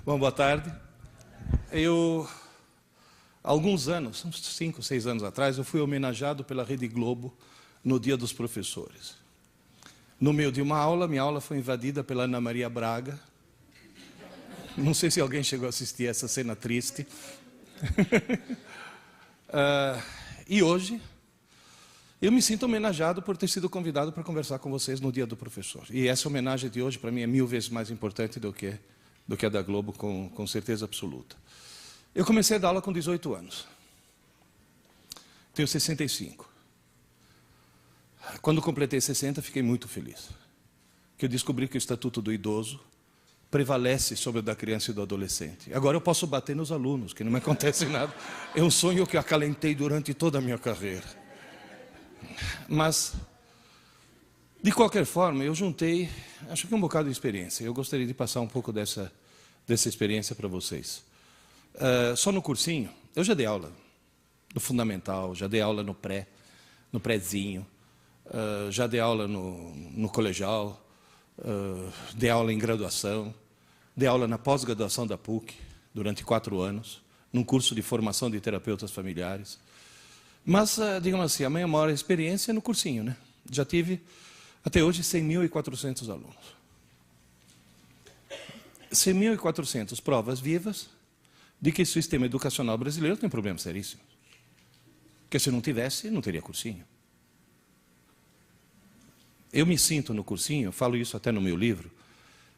Bom, boa tarde. Há alguns anos, uns 5, 6 anos atrás, eu fui homenageado pela Rede Globo no Dia dos Professores. No meio de uma aula, minha aula foi invadida pela Ana Maria Braga. Não sei se alguém chegou a assistir essa cena triste. E hoje, eu me sinto homenageado por ter sido convidado para conversar com vocês no Dia do Professor. E essa homenagem de hoje, para mim, é 1000 vezes mais importante do que a da Globo, com certeza absoluta. Eu comecei a dar aula com 18 anos. Tenho 65. Quando completei 60, fiquei muito feliz. Porque eu descobri que o Estatuto do Idoso prevalece sobre o da criança e do adolescente. Agora eu posso bater nos alunos, que não me acontece nada. É um sonho que eu acalentei durante toda a minha carreira. Mas, de qualquer forma, eu juntei, acho que um bocado de experiência. Eu gostaria de passar um pouco dessa experiência para vocês. Só no cursinho, eu já dei aula no fundamental, já dei aula no prézinho, já dei aula no colegial, dei aula em graduação, dei aula na pós-graduação da PUC, durante 4 anos, num curso de formação de terapeutas familiares. Mas, digamos assim, a minha maior experiência é no cursinho, né? Já tive, até hoje, 100.400 alunos. 100.400 provas vivas de que o sistema educacional brasileiro tem problemas seríssimos. Porque se não tivesse, não teria cursinho. Eu me sinto no cursinho, eu falo isso até no meu livro,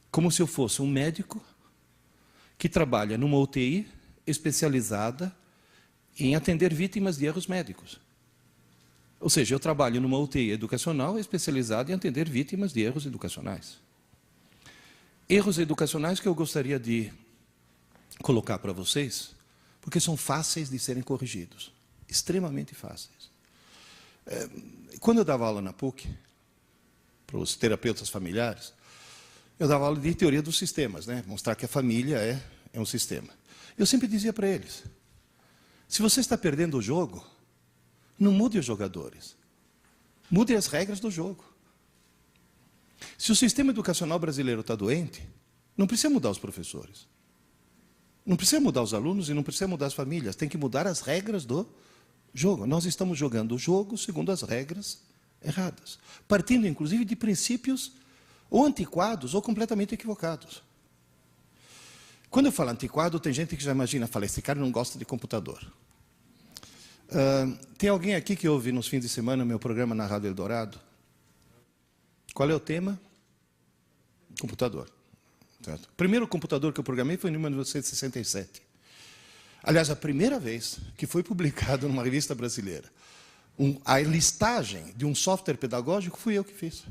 como se eu fosse um médico que trabalha numa UTI especializada em atender vítimas de erros médicos. Ou seja, eu trabalho numa UTI educacional especializada em atender vítimas de erros educacionais. Erros educacionais que eu gostaria de colocar para vocês, porque são fáceis de serem corrigidos. Extremamente fáceis. Quando eu dava aula na PUC, para os terapeutas familiares, eu dava aula de teoria dos sistemas, né? Mostrar que a família é um sistema. Eu sempre dizia para eles, se você está perdendo o jogo, não mude os jogadores. Mude as regras do jogo. Se o sistema educacional brasileiro está doente, não precisa mudar os professores. Não precisa mudar os alunos e não precisa mudar as famílias. Tem que mudar as regras do jogo. Nós estamos jogando o jogo segundo as regras erradas. Partindo, inclusive, de princípios ou antiquados ou completamente equivocados. Quando eu falo antiquado, tem gente que já imagina, fala, esse cara não gosta de computador. Tem alguém aqui que ouve nos fins de semana o meu programa na Rádio Eldorado? Qual é o tema? Computador. Certo? O primeiro computador que eu programei foi em 1967. Aliás, a primeira vez que foi publicado numa revista brasileira a listagem de um software pedagógico fui eu que fiz.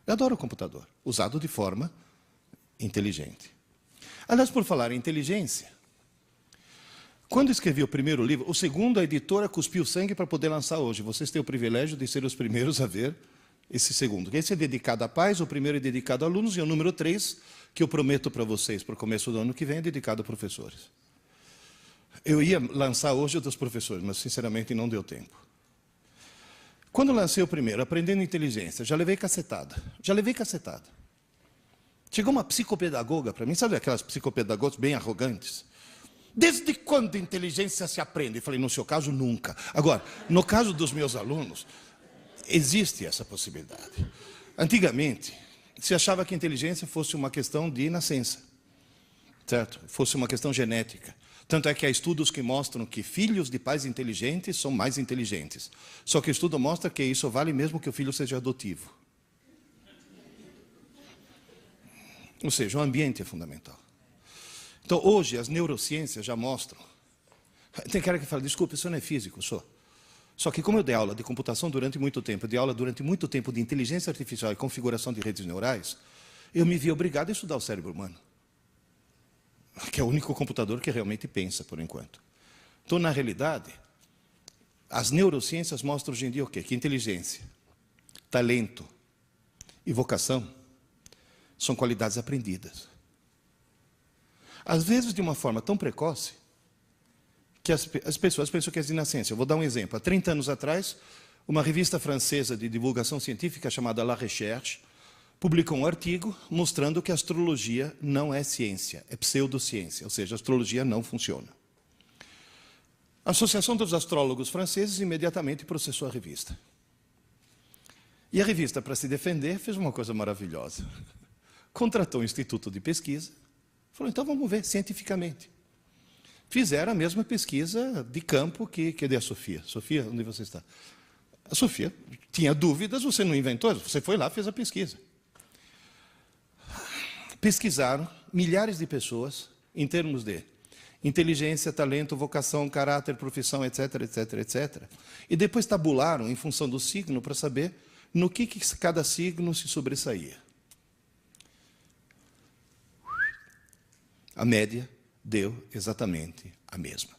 Eu adoro o computador, usado de forma inteligente. Aliás, por falar em inteligência, quando escrevi o primeiro livro, o segundo, a editora cuspiu sangue para poder lançar hoje. Vocês têm o privilégio de ser os primeiros a ver esse segundo. Esse é dedicado a pais, o primeiro é dedicado a alunos, e o número 3, que eu prometo para vocês, para o começo do ano que vem, é dedicado a professores. Eu ia lançar hoje o dos professores, mas, sinceramente, não deu tempo. Quando lancei o primeiro, Aprendendo Inteligência, já levei cacetada. Chegou uma psicopedagoga para mim, sabe aquelas psicopedagogas bem arrogantes? Desde quando inteligência se aprende? Eu falei, no seu caso, nunca. Agora, no caso dos meus alunos, existe essa possibilidade. Antigamente, se achava que inteligência fosse uma questão de nascença, certo? Fosse uma questão genética. Tanto é que há estudos que mostram que filhos de pais inteligentes são mais inteligentes. Só que o estudo mostra que isso vale mesmo que o filho seja adotivo. Ou seja, o ambiente é fundamental. Então, hoje, as neurociências já mostram. Tem cara que fala, desculpa, isso não é físico, sou. Só que como eu dei aula de computação durante muito tempo, eu dei aula durante muito tempo de inteligência artificial e configuração de redes neurais, eu me vi obrigado a estudar o cérebro humano. Que é o único computador que realmente pensa, por enquanto. Então, na realidade, as neurociências mostram hoje em dia o quê? Que inteligência, talento e vocação são qualidades aprendidas. Às vezes, de uma forma tão precoce, que as pessoas pensam que é de nascença. Eu vou dar um exemplo. Há 30 anos atrás, uma revista francesa de divulgação científica chamada La Recherche publicou um artigo mostrando que a astrologia não é ciência, é pseudociência, ou seja, a astrologia não funciona. A Associação dos Astrólogos Franceses imediatamente processou a revista. E a revista, para se defender, fez uma coisa maravilhosa. Contratou um instituto de pesquisa, falou, então vamos ver cientificamente. Fizeram a mesma pesquisa de campo que a Sofia. Sofia, onde você está? A Sofia tinha dúvidas, você não inventou, você foi lá, fez a pesquisa. Pesquisaram milhares de pessoas em termos de inteligência, talento, vocação, caráter, profissão, etc, etc, etc. E depois tabularam em função do signo para saber no que cada signo se sobressaía. A média deu exatamente a mesma.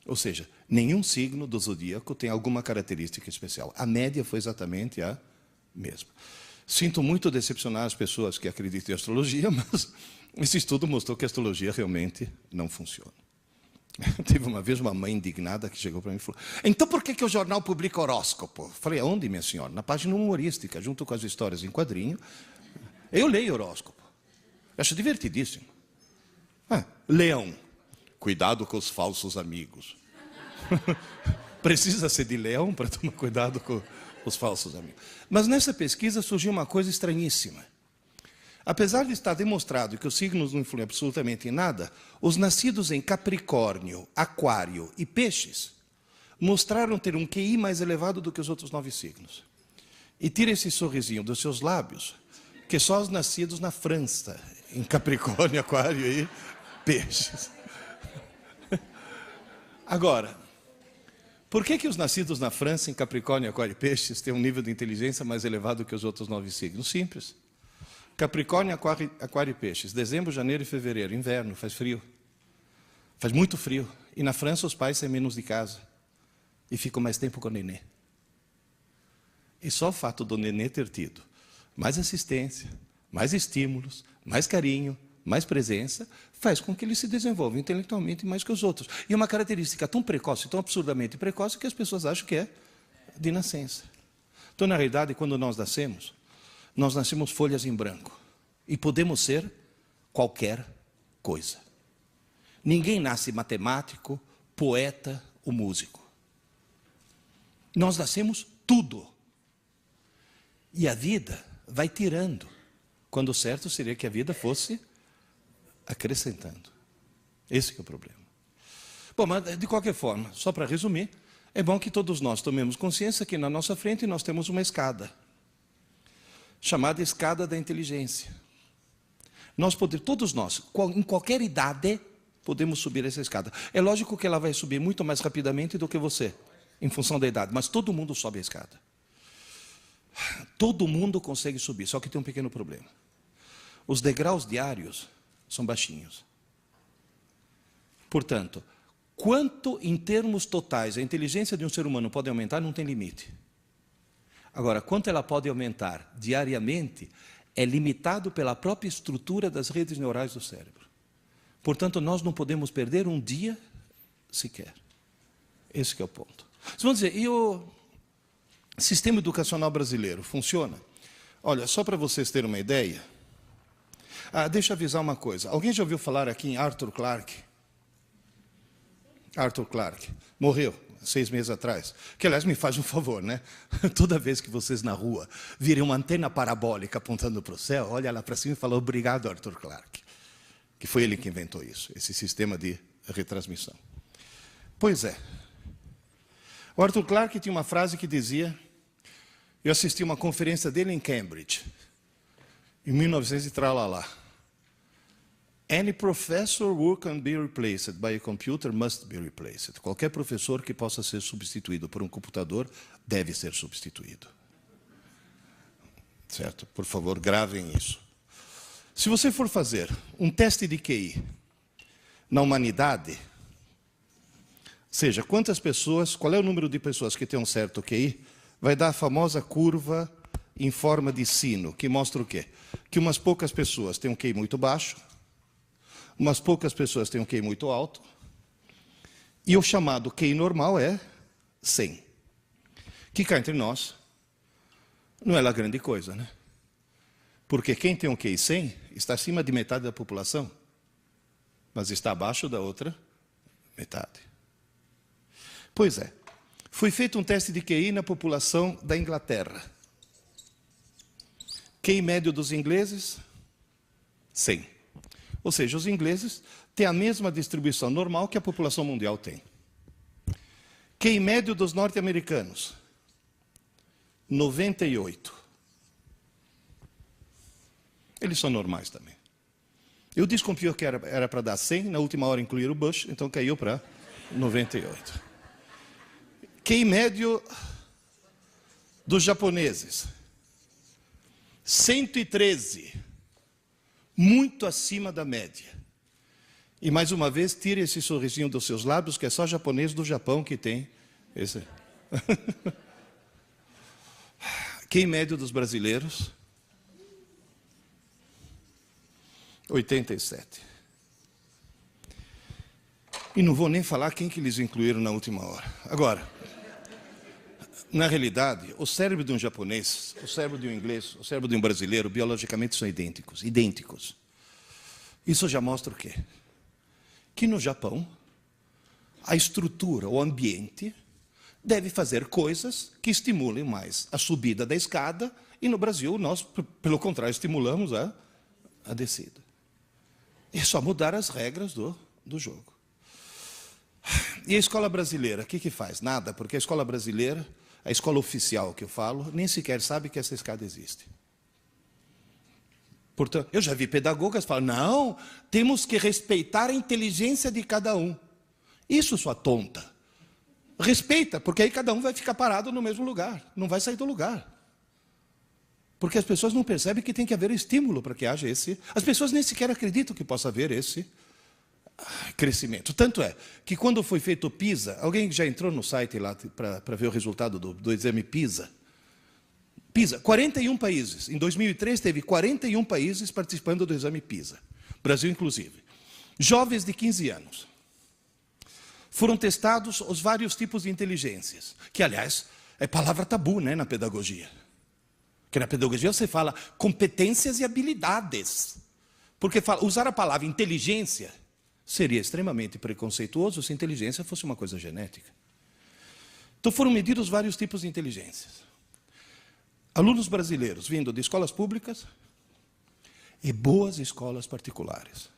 Ou seja, nenhum signo do zodíaco tem alguma característica especial. A média foi exatamente a mesma. Sinto muito decepcionar as pessoas que acreditam em astrologia, mas esse estudo mostrou que a astrologia realmente não funciona. Teve uma vez uma mãe indignada que chegou para mim e falou, então por que o jornal publica horóscopo? Falei, aonde, minha senhora? Na página humorística, junto com as histórias em quadrinho. Eu leio horóscopo. Eu acho divertidíssimo. Leão. Cuidado com os falsos amigos. Precisa ser de leão para tomar cuidado com os falsos amigos. Mas nessa pesquisa surgiu uma coisa estranhíssima. Apesar de estar demonstrado que os signos não influem absolutamente em nada, os nascidos em Capricórnio, Aquário e Peixes mostraram ter um QI mais elevado do que os outros 9 signos. E tira esse sorrisinho dos seus lábios, que só os nascidos na França, em Capricórnio, Aquário e Peixes. Agora, por que os nascidos na França, em Capricórnio, Aquário e Peixes têm um nível de inteligência mais elevado que os outros 9 signos? Simples. Capricórnio, Aquário e Peixes, dezembro, janeiro e fevereiro, inverno, faz frio. Faz muito frio. E na França os pais saem menos de casa e ficam mais tempo com o nenê. E só o fato do nenê ter tido mais assistência, mais estímulos, mais carinho, mais presença, faz com que ele se desenvolva intelectualmente mais que os outros. E uma característica tão precoce, tão absurdamente precoce, que as pessoas acham que é de nascença. Então, na realidade, quando nós nascemos folhas em branco. E podemos ser qualquer coisa. Ninguém nasce matemático, poeta ou músico. Nós nascemos tudo. E a vida vai tirando. Quando o certo seria que a vida fosse acrescentando. Esse que é o problema. Bom, mas de qualquer forma, só para resumir, é bom que todos nós tomemos consciência que na nossa frente nós temos uma escada, chamada escada da inteligência. Todos nós, em qualquer idade, podemos subir essa escada. É lógico que ela vai subir muito mais rapidamente do que você, em função da idade, mas todo mundo sobe a escada. Todo mundo consegue subir, só que tem um pequeno problema. Os degraus diários são baixinhos. Portanto, quanto em termos totais a inteligência de um ser humano pode aumentar, não tem limite. Agora, quanto ela pode aumentar diariamente, é limitado pela própria estrutura das redes neurais do cérebro. Portanto, nós não podemos perder um dia sequer. Esse que é o ponto. Vocês vão dizer, e o sistema educacional brasileiro funciona? Olha, só para vocês terem uma ideia. Deixa eu avisar uma coisa. Alguém já ouviu falar aqui em Arthur Clarke? Arthur Clarke. Morreu 6 meses atrás. Que, aliás, me faz um favor, né? Toda vez que vocês na rua virem uma antena parabólica apontando para o céu, olha lá para cima e fala, obrigado, Arthur Clarke. Que foi ele que inventou isso, esse sistema de retransmissão. Pois é. O Arthur Clarke tinha uma frase que dizia, eu assisti uma conferência dele em Cambridge, em 1900 e tralalá. Any professor who can be replaced by a computer must be replaced. Qualquer professor que possa ser substituído por um computador deve ser substituído. Certo? Por favor, gravem isso. Se você for fazer um teste de QI na humanidade, ou seja, quantas pessoas, qual é o número de pessoas que têm um certo QI, vai dar a famosa curva em forma de sino, que mostra o quê? Que umas poucas pessoas têm um QI muito baixo, umas poucas pessoas têm um QI muito alto, e o chamado QI normal é 100. Que cá entre nós, não é lá grande coisa, né? Porque quem tem um QI 100 está acima de metade da população, mas está abaixo da outra metade. Pois é, foi feito um teste de QI na população da Inglaterra. QI médio dos ingleses, 100. Ou seja, os ingleses têm a mesma distribuição normal que a população mundial tem. QI médio dos norte-americanos, 98. Eles são normais também. Eu desconfio que era para dar 100, na última hora incluir o Bush, então caiu para 98. QI médio dos japoneses, 113. Muito acima da média. E mais uma vez, tire esse sorrisinho dos seus lábios, que é só japonês do Japão que tem esse. QI médio dos brasileiros, 87. E não vou nem falar quem que eles incluíram na última hora. Agora, na realidade, o cérebro de um japonês, o cérebro de um inglês, o cérebro de um brasileiro, biologicamente são idênticos. Idênticos. Isso já mostra o quê? Que no Japão, a estrutura, o ambiente, deve fazer coisas que estimulem mais a subida da escada, e no Brasil nós, pelo contrário, estimulamos a descida. É só mudar as regras do jogo. E a escola brasileira, o que faz? Nada, porque a escola brasileira, a escola oficial que eu falo, nem sequer sabe que essa escada existe. Portanto, eu já vi pedagogas falar, não, temos que respeitar a inteligência de cada um. Isso, sua tonta. Respeita, porque aí cada um vai ficar parado no mesmo lugar, não vai sair do lugar. Porque as pessoas não percebem que tem que haver estímulo para que haja esse... As pessoas nem sequer acreditam que possa haver esse crescimento. Tanto é que quando foi feito o PISA, alguém já entrou no site lá para ver o resultado do exame PISA? PISA, 41 países. Em 2003 teve 41 países participando do exame PISA. Brasil inclusive. Jovens de 15 anos. Foram testados os vários tipos de inteligências, que, aliás, é palavra tabu, né, na pedagogia. Porque na pedagogia você fala competências e habilidades. Porque usar a palavra inteligência seria extremamente preconceituoso se inteligência fosse uma coisa genética. Então foram medidos vários tipos de inteligências. Alunos brasileiros vindo de escolas públicas e boas escolas particulares.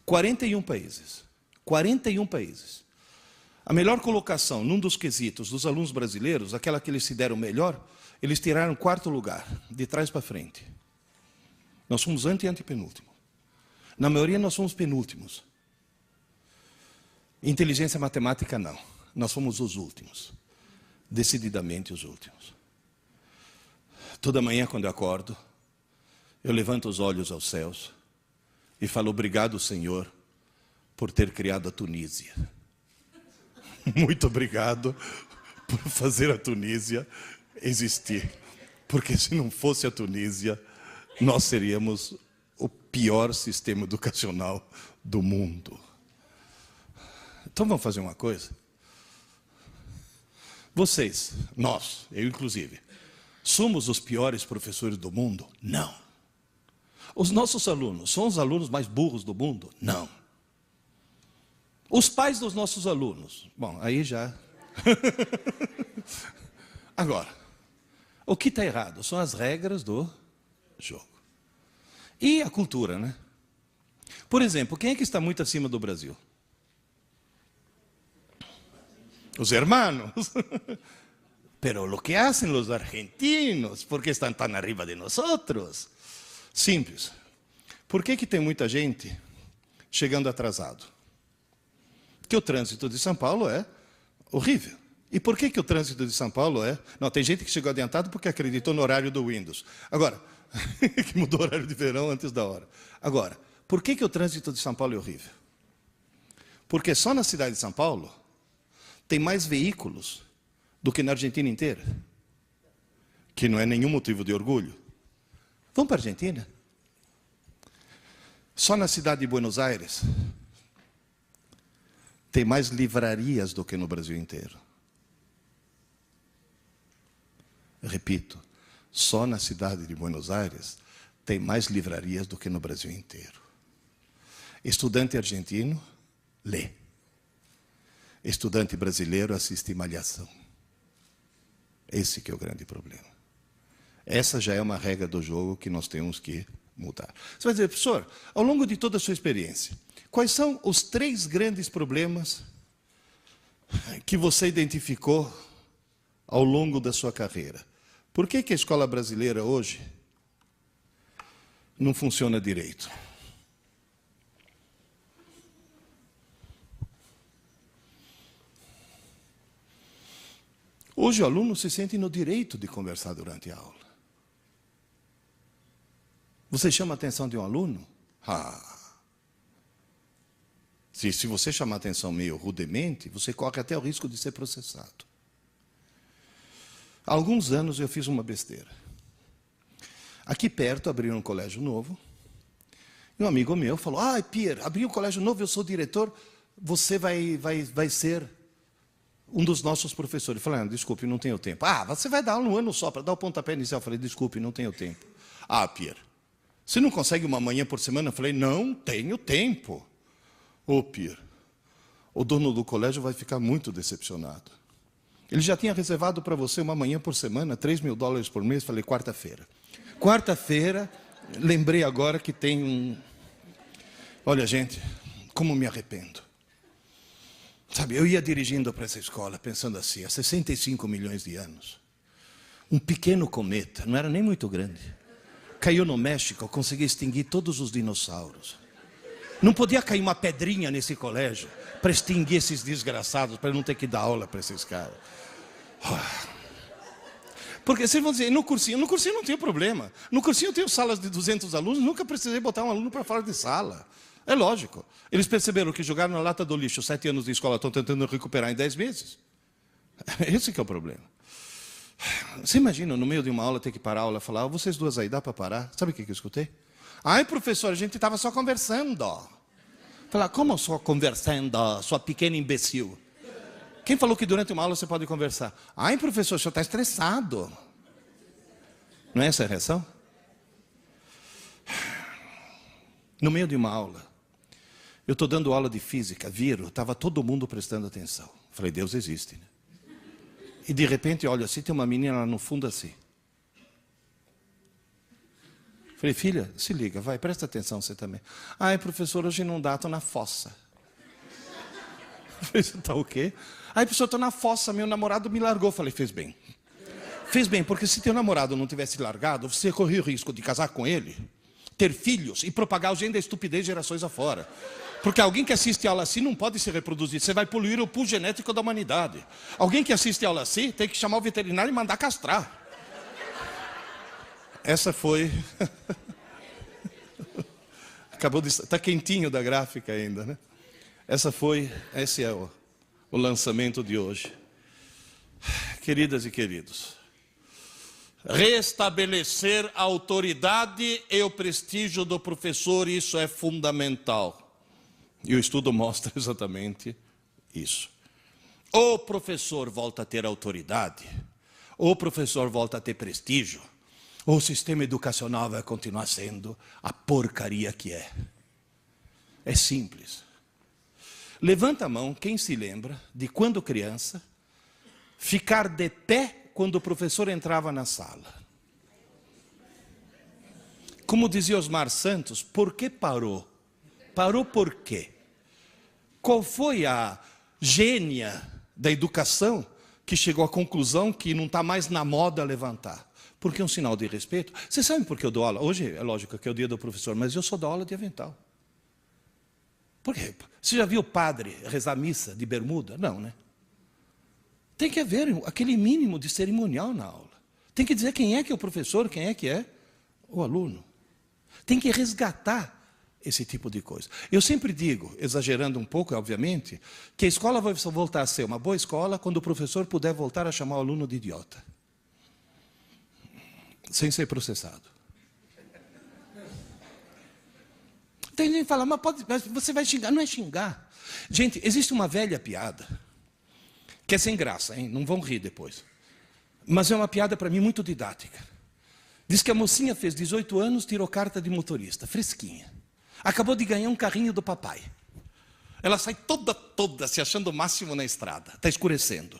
41 países. 41 países. A melhor colocação num dos quesitos dos alunos brasileiros, aquela que eles se deram melhor, eles tiraram 4º lugar, de trás para frente. Nós somos antepenúltimo. Na maioria nós somos penúltimos. Inteligência matemática não. Nós somos os últimos. Decididamente os últimos. Toda manhã quando eu acordo, eu levanto os olhos aos céus e falo, obrigado, Senhor, por ter criado a Tunísia. Muito obrigado por fazer a Tunísia existir. Porque se não fosse a Tunísia, nós seríamos o pior sistema educacional do mundo. Então vamos fazer uma coisa? Vocês, nós, eu inclusive, somos os piores professores do mundo? Não. Os nossos alunos são os alunos mais burros do mundo? Não. Os pais dos nossos alunos? Bom, aí já... Agora, o que está errado são as regras do jogo. E a cultura, né? Por exemplo, quem é que está muito acima do Brasil? Os hermanos. Pero lo que hacen los argentinos, ¿por qué están tan arriba de nosotros? Simples. Por que tem muita gente chegando atrasado? Porque o trânsito de São Paulo é horrível. E por que o trânsito de São Paulo é... Não, tem gente que chegou adiantado porque acreditou no horário do Windows. Agora, que mudou o horário de verão antes da hora. Agora, por que o trânsito de São Paulo é horrível? Porque só na cidade de São Paulo tem mais veículos do que na Argentina inteira. Que não é nenhum motivo de orgulho. Vamos para a Argentina. Só na cidade de Buenos Aires tem mais livrarias do que no Brasil inteiro. Repito, só na cidade de Buenos Aires tem mais livrarias do que no Brasil inteiro. Estudante argentino lê. Estudante brasileiro assiste Malhação. Esse que é o grande problema. Essa já é uma regra do jogo que nós temos que mudar. Você vai dizer, professor, ao longo de toda a sua experiência, quais são os 3 grandes problemas que você identificou ao longo da sua carreira? Por que a escola brasileira hoje não funciona direito? Hoje o aluno se sente no direito de conversar durante a aula. Você chama a atenção de um aluno? Se você chamar a atenção meio rudemente, você corre até o risco de ser processado. Há alguns anos eu fiz uma besteira. Aqui perto abriram um colégio novo. E um amigo meu falou, Pierre, abriu um colégio novo, eu sou diretor, você vai ser um dos nossos professores. Eu falei, desculpe, não tenho tempo. Você vai dar aula um ano só para dar o pontapé inicial. Eu falei, desculpe, não tenho tempo. Pierre, você não consegue uma manhã por semana? Eu falei, não tenho tempo. Pierre, o dono do colégio vai ficar muito decepcionado. Ele já tinha reservado para você uma manhã por semana, $3.000 por mês. Falei, quarta-feira. Quarta-feira, lembrei agora que tem um... Olha, gente, como me arrependo. Sabe, eu ia dirigindo para essa escola, pensando assim, há 65 milhões de anos. Um pequeno cometa, não era nem muito grande. Caiu no México, consegui extinguir todos os dinossauros. Não podia cair uma pedrinha nesse colégio para extinguir esses desgraçados, para não ter que dar aula para esses caras. Porque vocês vão dizer, no cursinho não tem problema. No cursinho eu tenho salas de 200 alunos, nunca precisei botar um aluno para fora de sala. É lógico. Eles perceberam que jogaram na lata do lixo 7 anos de escola, estão tentando recuperar em 10 meses. Esse que é o problema. Você imagina, no meio de uma aula, ter que parar a aula e falar, vocês duas aí, dá para parar? Sabe o que eu escutei? Professor, a gente estava só conversando. Falar, como só conversando, sua pequena imbecil? Quem falou que durante uma aula você pode conversar? Professor, o senhor está estressado. Não é essa a reação? No meio de uma aula, eu estou dando aula de física, estava todo mundo prestando atenção. Falei, Deus existe, né? E de repente, olha, assim, tem uma menina lá no fundo assim. Falei, filha, se liga, vai, presta atenção você também. Professor, hoje não dá, estou na fossa. Falei, você está o quê? Professor, estou na fossa, meu namorado me largou. Falei, fez bem. Fez bem, porque se teu namorado não tivesse largado, você corria o risco de casar com ele, ter filhos e propagar o gene da estupidez gerações afora. Porque alguém que assiste aula assim não pode se reproduzir. Você vai poluir o pool genético da humanidade. Alguém que assiste aula assim tem que chamar o veterinário e mandar castrar. Essa foi... Acabou de... Está quentinho da gráfica ainda, né? Esse é o lançamento de hoje. Queridas e queridos, restabelecer a autoridade e o prestígio do professor, isso é fundamental. E o estudo mostra exatamente isso. Ou o professor volta a ter autoridade, ou o professor volta a ter prestígio, ou o sistema educacional vai continuar sendo a porcaria que é. É simples. Levanta a mão quem se lembra de quando criança, ficar de pé quando o professor entrava na sala. Como dizia Osmar Santos, por que parou? Parou por quê? Qual foi a gênia da educação que chegou à conclusão que não está mais na moda levantar? Porque é um sinal de respeito. Vocês sabem por que eu dou aula? Hoje é lógico que é o dia do professor, mas eu só dou aula de avental. Por quê? Você já viu o padre rezar missa de bermuda? Não, né? Tem que haver aquele mínimo de cerimonial na aula. Tem que dizer quem é que é o professor, quem é que é o aluno. Tem que resgatar esse tipo de coisa. Eu sempre digo, exagerando um pouco, obviamente, que a escola vai voltar a ser uma boa escola quando o professor puder voltar a chamar o aluno de idiota. Sem ser processado. Tem gente que fala, mas você vai xingar. Não é xingar. Gente, existe uma velha piada, que é sem graça, hein? Não vão rir depois. Mas é uma piada para mim muito didática. Diz que a mocinha fez 18 anos, tirou carta de motorista, fresquinha. Acabou de ganhar um carrinho do papai. Ela sai toda se achando o máximo na estrada. Está escurecendo.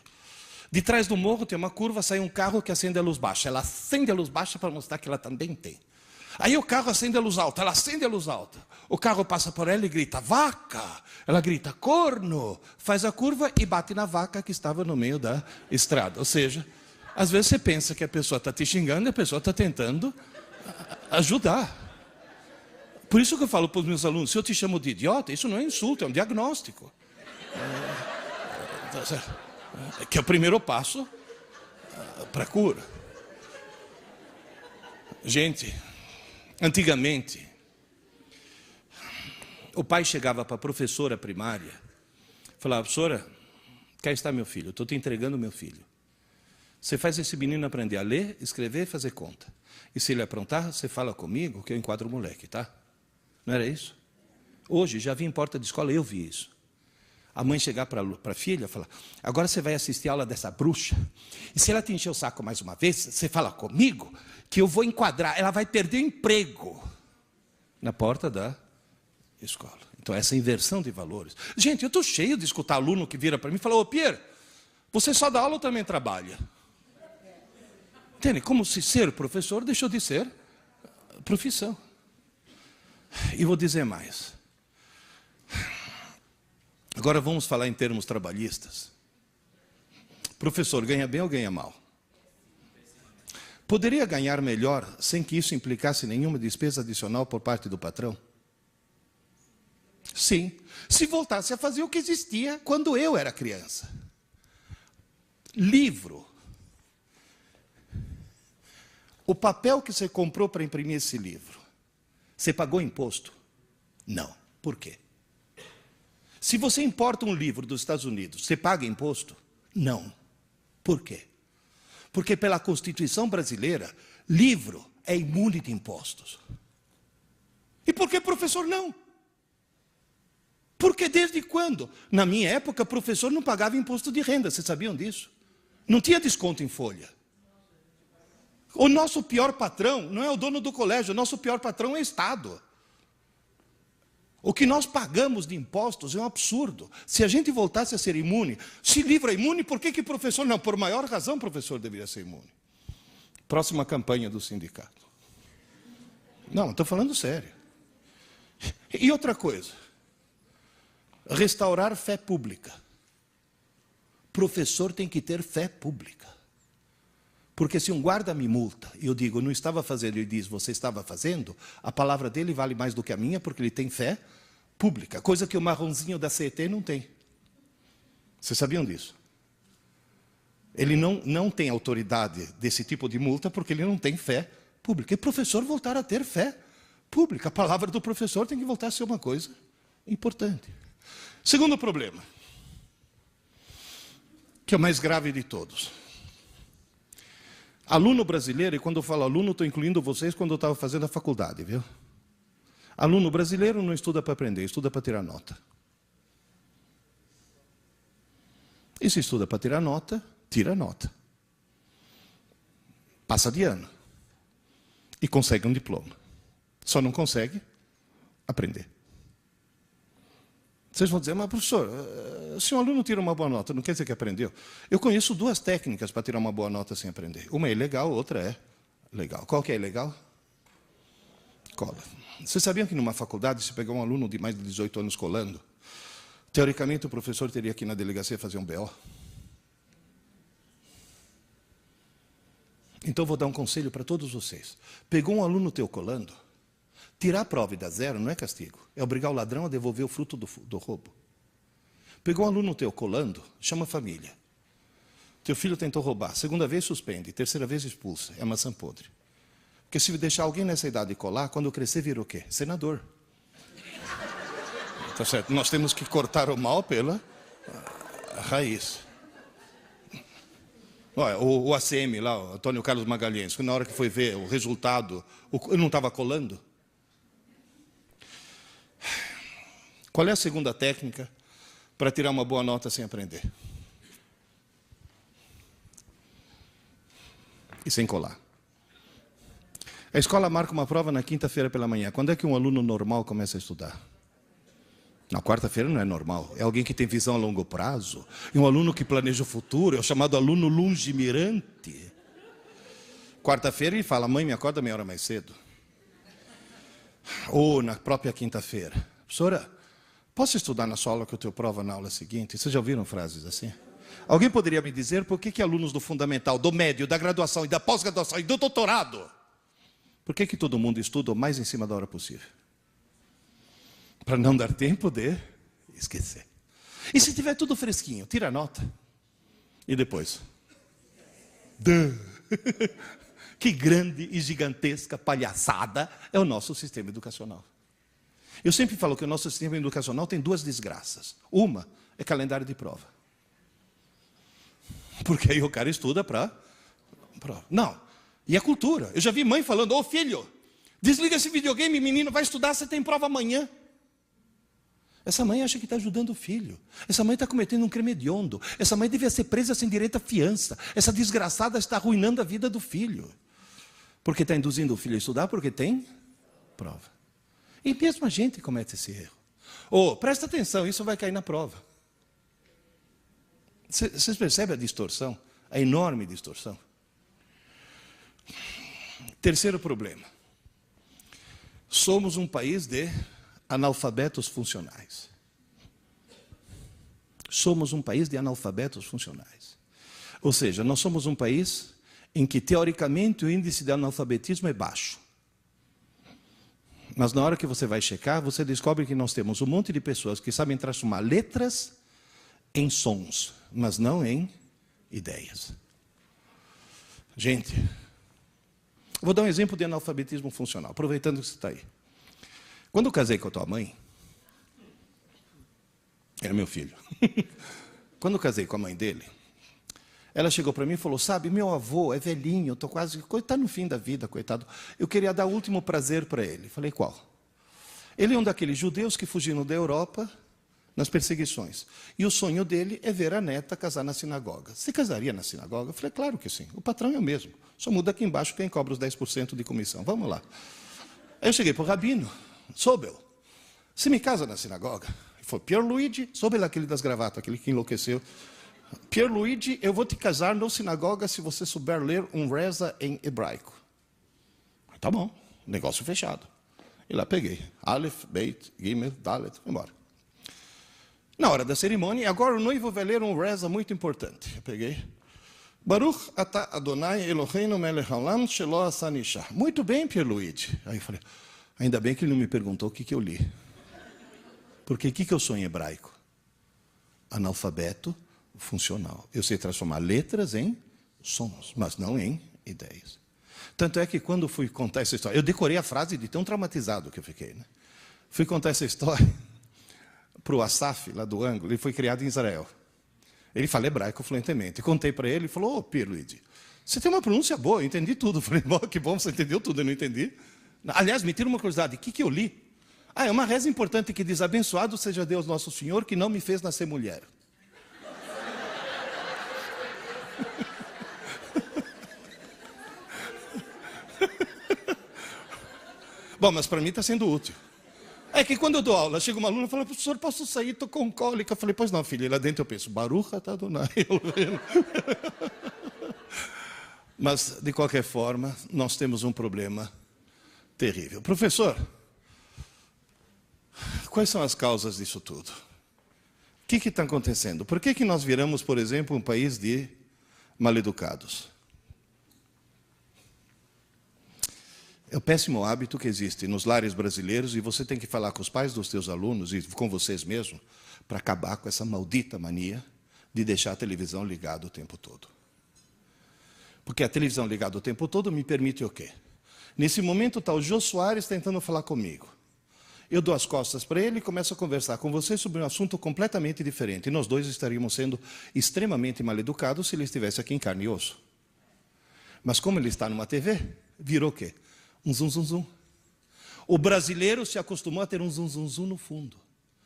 De trás do morro tem uma curva, sai um carro que acende a luz baixa. Ela acende a luz baixa para mostrar que ela também tem. Aí o carro acende a luz alta, ela acende a luz alta. O carro passa por ela e grita, vaca. Ela grita, corno. Faz a curva e bate na vaca que estava no meio da estrada. Ou seja, às vezes você pensa que a pessoa está te xingando e a pessoa está tentando ajudar. Por isso que eu falo para os meus alunos, se eu te chamo de idiota, isso não é insulto, é um diagnóstico. Que é o primeiro passo para a cura. Gente, antigamente, o pai chegava para a professora primária, falava, professora, cá está meu filho, eu estou te entregando meu filho. Você faz esse menino aprender a ler, escrever e fazer conta. E se ele aprontar, você fala comigo que eu enquadro o moleque, tá? Não era isso? Hoje, já vi em porta de escola, eu vi isso. A mãe chegar para a filha e falar, agora você vai assistir a aula dessa bruxa, e se ela te encher o saco mais uma vez, você fala comigo que eu vou enquadrar, ela vai perder o emprego na porta da escola. Então, essa inversão de valores. Gente, eu estou cheio de escutar aluno que vira para mim e fala, ô Pierre, você só dá aula ou também trabalha? Entende? Como se ser professor deixou de ser profissão. E vou dizer mais. Agora vamos falar em termos trabalhistas. Professor, ganha bem ou ganha mal? Poderia ganhar melhor sem que isso implicasse nenhuma despesa adicional por parte do patrão? Sim, se voltasse a fazer o que existia quando eu era criança. Livro. O papel que você comprou para imprimir esse livro, você pagou imposto? Não. Por quê? Se você importa um livro dos Estados Unidos, você paga imposto? Não. Por quê? Porque pela Constituição brasileira, livro é imune de impostos. E por que professor não? Porque desde quando? Na minha época, professor não pagava imposto de renda, vocês sabiam disso? Não tinha desconto em folha. O nosso pior patrão não é o dono do colégio, o nosso pior patrão é o Estado. O que nós pagamos de impostos é um absurdo. Se a gente voltasse a ser imune, se livro é imune, por que professor não? Por maior razão, professor deveria ser imune. Próxima campanha do sindicato. Não, estou falando sério. E outra coisa, restaurar fé pública. Professor tem que ter fé pública. Porque se um guarda me multa, e eu digo, não estava fazendo, ele diz, você estava fazendo, a palavra dele vale mais do que a minha, porque ele tem fé pública, coisa que o marronzinho da CET não tem. Vocês sabiam disso? Ele não tem autoridade desse tipo de multa, porque ele não tem fé pública. E professor voltar a ter fé pública. A palavra do professor tem que voltar a ser uma coisa importante. Segundo problema, que é o mais grave de todos. Aluno brasileiro, e quando eu falo aluno, estou incluindo vocês quando eu estava fazendo a faculdade, viu? Aluno brasileiro não estuda para aprender, estuda para tirar nota. E se estuda para tirar nota, tira nota. Passa de ano. E consegue um diploma. Só não consegue aprender. Vocês vão dizer, mas professor, se um aluno tira uma boa nota, não quer dizer que aprendeu? Eu conheço duas técnicas para tirar uma boa nota sem aprender. Uma é ilegal, outra é legal. Qual que é ilegal? Cola. Vocês sabiam que numa faculdade, se pegar um aluno de mais de 18 anos colando, teoricamente o professor teria que ir na delegacia fazer um BO? Então eu vou dar um conselho para todos vocês. Pegou um aluno teu colando, tirar a prova e dar zero não é castigo. É obrigar o ladrão a devolver o fruto do roubo. Pegou um aluno teu colando, chama a família. Teu filho tentou roubar. Segunda vez suspende. Terceira vez expulsa. É maçã podre. Porque se deixar alguém nessa idade colar, quando crescer vira o quê? Senador. Tá certo? Nós temos que cortar o mal pela raiz. Olha, o ACM lá, o Antônio Carlos Magalhães, na hora que foi ver o resultado, eu não estava colando. Qual é a segunda técnica para tirar uma boa nota sem aprender? E sem colar. A escola marca uma prova na quinta-feira pela manhã. Quando é que um aluno normal começa a estudar? Na quarta-feira não é normal. É alguém que tem visão a longo prazo. E um aluno que planeja o futuro. É o chamado aluno longemirante. Quarta-feira ele fala, mãe, me acorda meia hora mais cedo. Ou na própria quinta-feira. Professora, posso estudar na sua aula que eu tenho prova na aula seguinte? Vocês já ouviram frases assim? Alguém poderia me dizer por que alunos do fundamental, do médio, da graduação e da pós-graduação e do doutorado, por que todo mundo estuda o mais em cima da hora possível? Para não dar tempo de esquecer. E se tiver tudo fresquinho, tira a nota. E depois? Que grande e gigantesca palhaçada é o nosso sistema educacional. Eu sempre falo que o nosso sistema educacional tem duas desgraças. Uma é calendário de prova. Porque aí o cara estuda para prova. Não. E a cultura. Eu já vi mãe falando, ô filho, desliga esse videogame, menino, vai estudar, você tem prova amanhã. Essa mãe acha que está ajudando o filho. Essa mãe está cometendo um crime hediondo. Essa mãe devia ser presa sem direito à fiança. Essa desgraçada está arruinando a vida do filho. Porque está induzindo o filho a estudar, porque tem prova. E mesmo a gente comete esse erro. Presta atenção, isso vai cair na prova. Vocês percebem a distorção? A enorme distorção. Terceiro problema. Somos um país de analfabetos funcionais. Somos um país de analfabetos funcionais. Ou seja, nós somos um país em que, teoricamente, o índice de analfabetismo é baixo. Mas na hora que você vai checar, você descobre que nós temos um monte de pessoas que sabem transformar letras em sons, mas não em ideias. Gente, vou dar um exemplo de analfabetismo funcional, aproveitando que você está aí. Quando eu casei com a tua mãe, era meu filho. Quando eu casei com a mãe dele, ela chegou para mim e falou, sabe, meu avô é velhinho, eu estou quase, está no fim da vida, coitado. Eu queria dar o último prazer para ele. Falei, qual? Ele é um daqueles judeus que fugiram da Europa nas perseguições. E o sonho dele é ver a neta casar na sinagoga. Você casaria na sinagoga? Eu falei, claro que sim. O patrão é o mesmo. Só muda aqui embaixo quem cobra os 10% de comissão. Vamos lá. Aí eu cheguei para o rabino, Sobel, você me casa na sinagoga? Ele falou, Pierluigi, Sobel aquele das gravatas, aquele que enlouqueceu. Pierluigi, eu vou te casar na sinagoga se você souber ler um reza em hebraico. Tá bom, negócio fechado. E lá peguei. Aleph, Beit, Gimel, Dalet, foi embora. Na hora da cerimônia, agora o noivo vai ler um reza muito importante. Eu peguei. Baruch atah Adonai Eloheinu melech haolam shelo asa isha. Muito bem, Pierluigi. Aí eu falei, ainda bem que ele não me perguntou o que eu li. Porque o que eu sou em hebraico? Analfabeto funcional. Eu sei transformar letras em sons, mas não em ideias. Tanto é que quando fui contar essa história, eu decorei a frase de tão traumatizado que eu fiquei. Né? Fui contar essa história para o Asaf, lá do ângulo, ele foi criado em Israel. Ele fala hebraico fluentemente. Contei para ele, ele falou, Pierluigi, você tem uma pronúncia boa, eu entendi tudo. Eu falei, que bom, você entendeu tudo, eu não entendi. Aliás, me tira uma curiosidade, o que eu li? É uma reza importante que diz, abençoado seja Deus nosso Senhor, que não me fez nascer mulher. Bom, mas para mim está sendo útil. É que quando eu dou aula, chega uma aluna e fala, professor, posso sair? Estou com cólica. Eu falei, pois não, filha. E lá dentro eu penso, Baruch atah Adonai. Mas, de qualquer forma, nós temos um problema terrível. Professor, quais são as causas disso tudo? O que está acontecendo? Por que nós viramos, por exemplo, um país de maleducados? É o péssimo hábito que existe nos lares brasileiros e você tem que falar com os pais dos teus alunos e com vocês mesmos para acabar com essa maldita mania de deixar a televisão ligada o tempo todo. Porque a televisão ligada o tempo todo me permite o quê? Nesse momento está o Jô Soares tentando falar comigo. Eu dou as costas para ele e começo a conversar com você sobre um assunto completamente diferente. E nós dois estaríamos sendo extremamente mal educados se ele estivesse aqui em carne e osso. Mas como ele está numa TV, virou o quê? Um zum, zum, zum. O brasileiro se acostumou a ter um zum, zum, zum no fundo.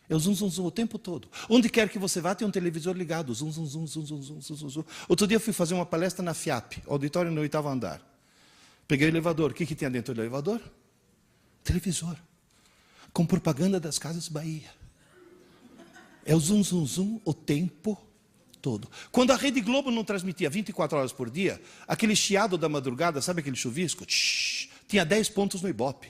É o zum, zum, zum o tempo todo. Onde quer que você vá, tem um televisor ligado. Zum, zum, zum, zum, zum, zum, zum, zum. Outro dia eu fui fazer uma palestra na FIAP, auditório no 8º andar. Peguei o elevador. O que tinha dentro do elevador? Televisor. Com propaganda das Casas Bahia. É o zum, zum, zum o tempo todo. Quando a Rede Globo não transmitia 24 horas por dia, aquele chiado da madrugada, sabe aquele chuvisco? Tinha 10 pontos no Ibope.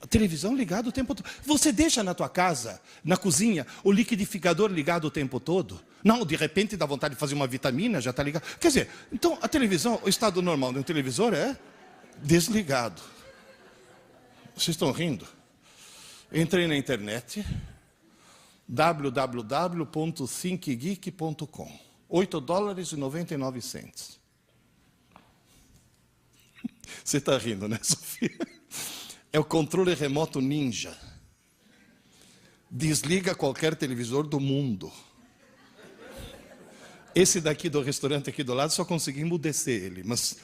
A televisão ligada o tempo todo. Você deixa na tua casa, na cozinha, o liquidificador ligado o tempo todo? Não, de repente dá vontade de fazer uma vitamina, já está ligado. Quer dizer, então a televisão, o estado normal de um televisor é desligado. Vocês estão rindo? Entrei na internet, www.thinkgeek.com, $8,99. Você está rindo, né, Sofia? É o controle remoto ninja. Desliga qualquer televisor do mundo. Esse daqui do restaurante aqui do lado, só consegui emudecer ele. Mas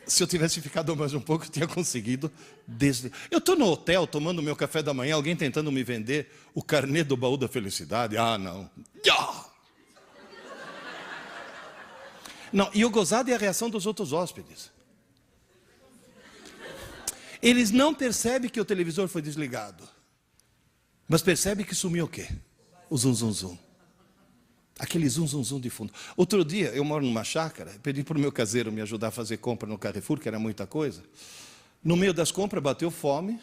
se eu tivesse ficado mais um pouco, eu tinha conseguido desligar. Eu estou no hotel, tomando meu café da manhã, alguém tentando me vender o carnê do baú da felicidade. Ah, não. Não, e o gozado é a reação dos outros hóspedes. Eles não percebem que o televisor foi desligado. Mas percebem que sumiu o quê? O zum, zum, zum. Aquele zum, zum, zum de fundo. Outro dia, eu moro numa chácara, pedi para o meu caseiro me ajudar a fazer compra no Carrefour, que era muita coisa. No meio das compras, bateu fome.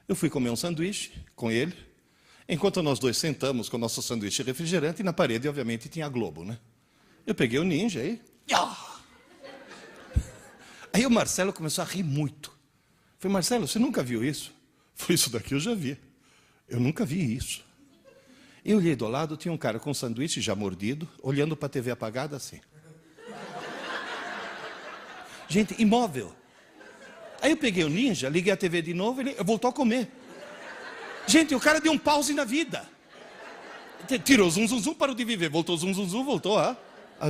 Eu fui comer um sanduíche com ele. Enquanto nós dois sentamos com o nosso sanduíche refrigerante, e na parede, obviamente, tinha a Globo, né? Eu peguei o ninja aí. Aí o Marcelo começou a rir muito. Falei, Marcelo, você nunca viu isso? Foi isso daqui eu já vi. Eu nunca vi isso. Eu olhei do lado, tinha um cara com um sanduíche já mordido, olhando para a TV apagada assim. Gente, imóvel. Aí eu peguei o ninja, liguei a TV de novo, ele voltou a comer. Gente, o cara deu um pause na vida. Tirou zum, zum, zum, parou de viver. Voltou zum, zum, zum, voltou a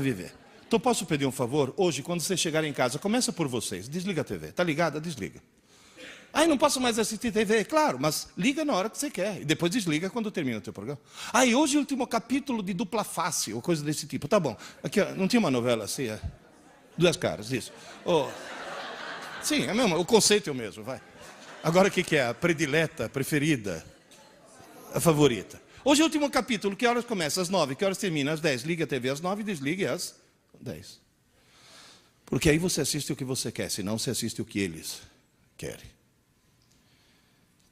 viver. Então posso pedir um favor? Hoje, quando vocês chegarem em casa, começa por vocês. Desliga a TV. Está ligada? Desliga. Aí não posso mais assistir TV, claro, mas liga na hora que você quer. E depois desliga quando termina o teu programa. Aí hoje o último capítulo de Dupla Face, ou coisa desse tipo. Tá bom. Aqui, ó, não tinha uma novela assim? É? Duas caras, isso. Oh. Sim, é mesmo, o conceito é o mesmo, vai. Agora o que é? A predileta, a preferida, a favorita. Hoje é o último capítulo, que horas começa? Às 9, que horas termina? Às 10. Liga a TV às 9 e desliga às 10. Porque aí você assiste o que você quer, senão você assiste o que eles querem.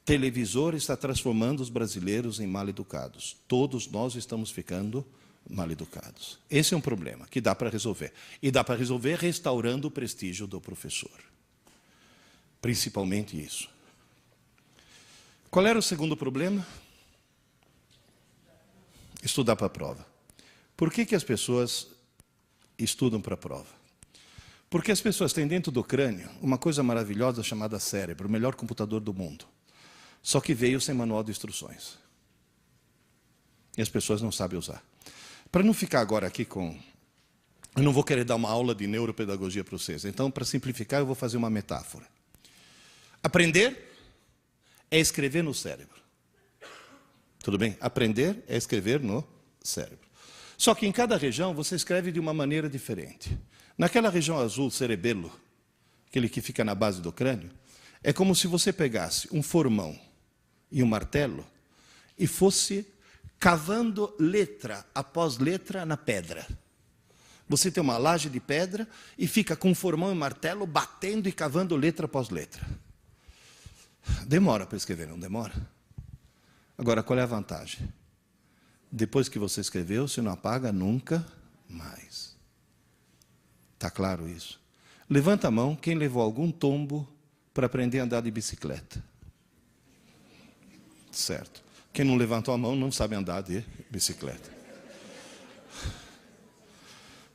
Televisor está transformando os brasileiros em mal-educados. Todos nós estamos ficando mal-educados. Esse é um problema que dá para resolver. E dá para resolver restaurando o prestígio do professor. Principalmente isso. Qual era o segundo problema? Estudar para a prova. Por que as pessoas estudam para a prova? Porque as pessoas têm dentro do crânio uma coisa maravilhosa chamada cérebro, o melhor computador do mundo. Só que veio sem manual de instruções. E as pessoas não sabem usar. Para não ficar agora aqui com... Eu não vou querer dar uma aula de neuropedagogia para vocês. Então, para simplificar, eu vou fazer uma metáfora. Aprender é escrever no cérebro. Tudo bem? Aprender é escrever no cérebro. Só que em cada região você escreve de uma maneira diferente. Naquela região azul, cerebelo, aquele que fica na base do crânio, é como se você pegasse um formão e um martelo e fosse cavando letra após letra na pedra. Você tem uma laje de pedra e fica com um formão e martelo batendo e cavando letra após letra. Demora para escrever, não demora? Agora, qual é a vantagem? Depois que você escreveu, você não apaga nunca mais. Está claro isso? Levanta a mão quem levou algum tombo para aprender a andar de bicicleta. Certo. Quem não levantou a mão não sabe andar de bicicleta.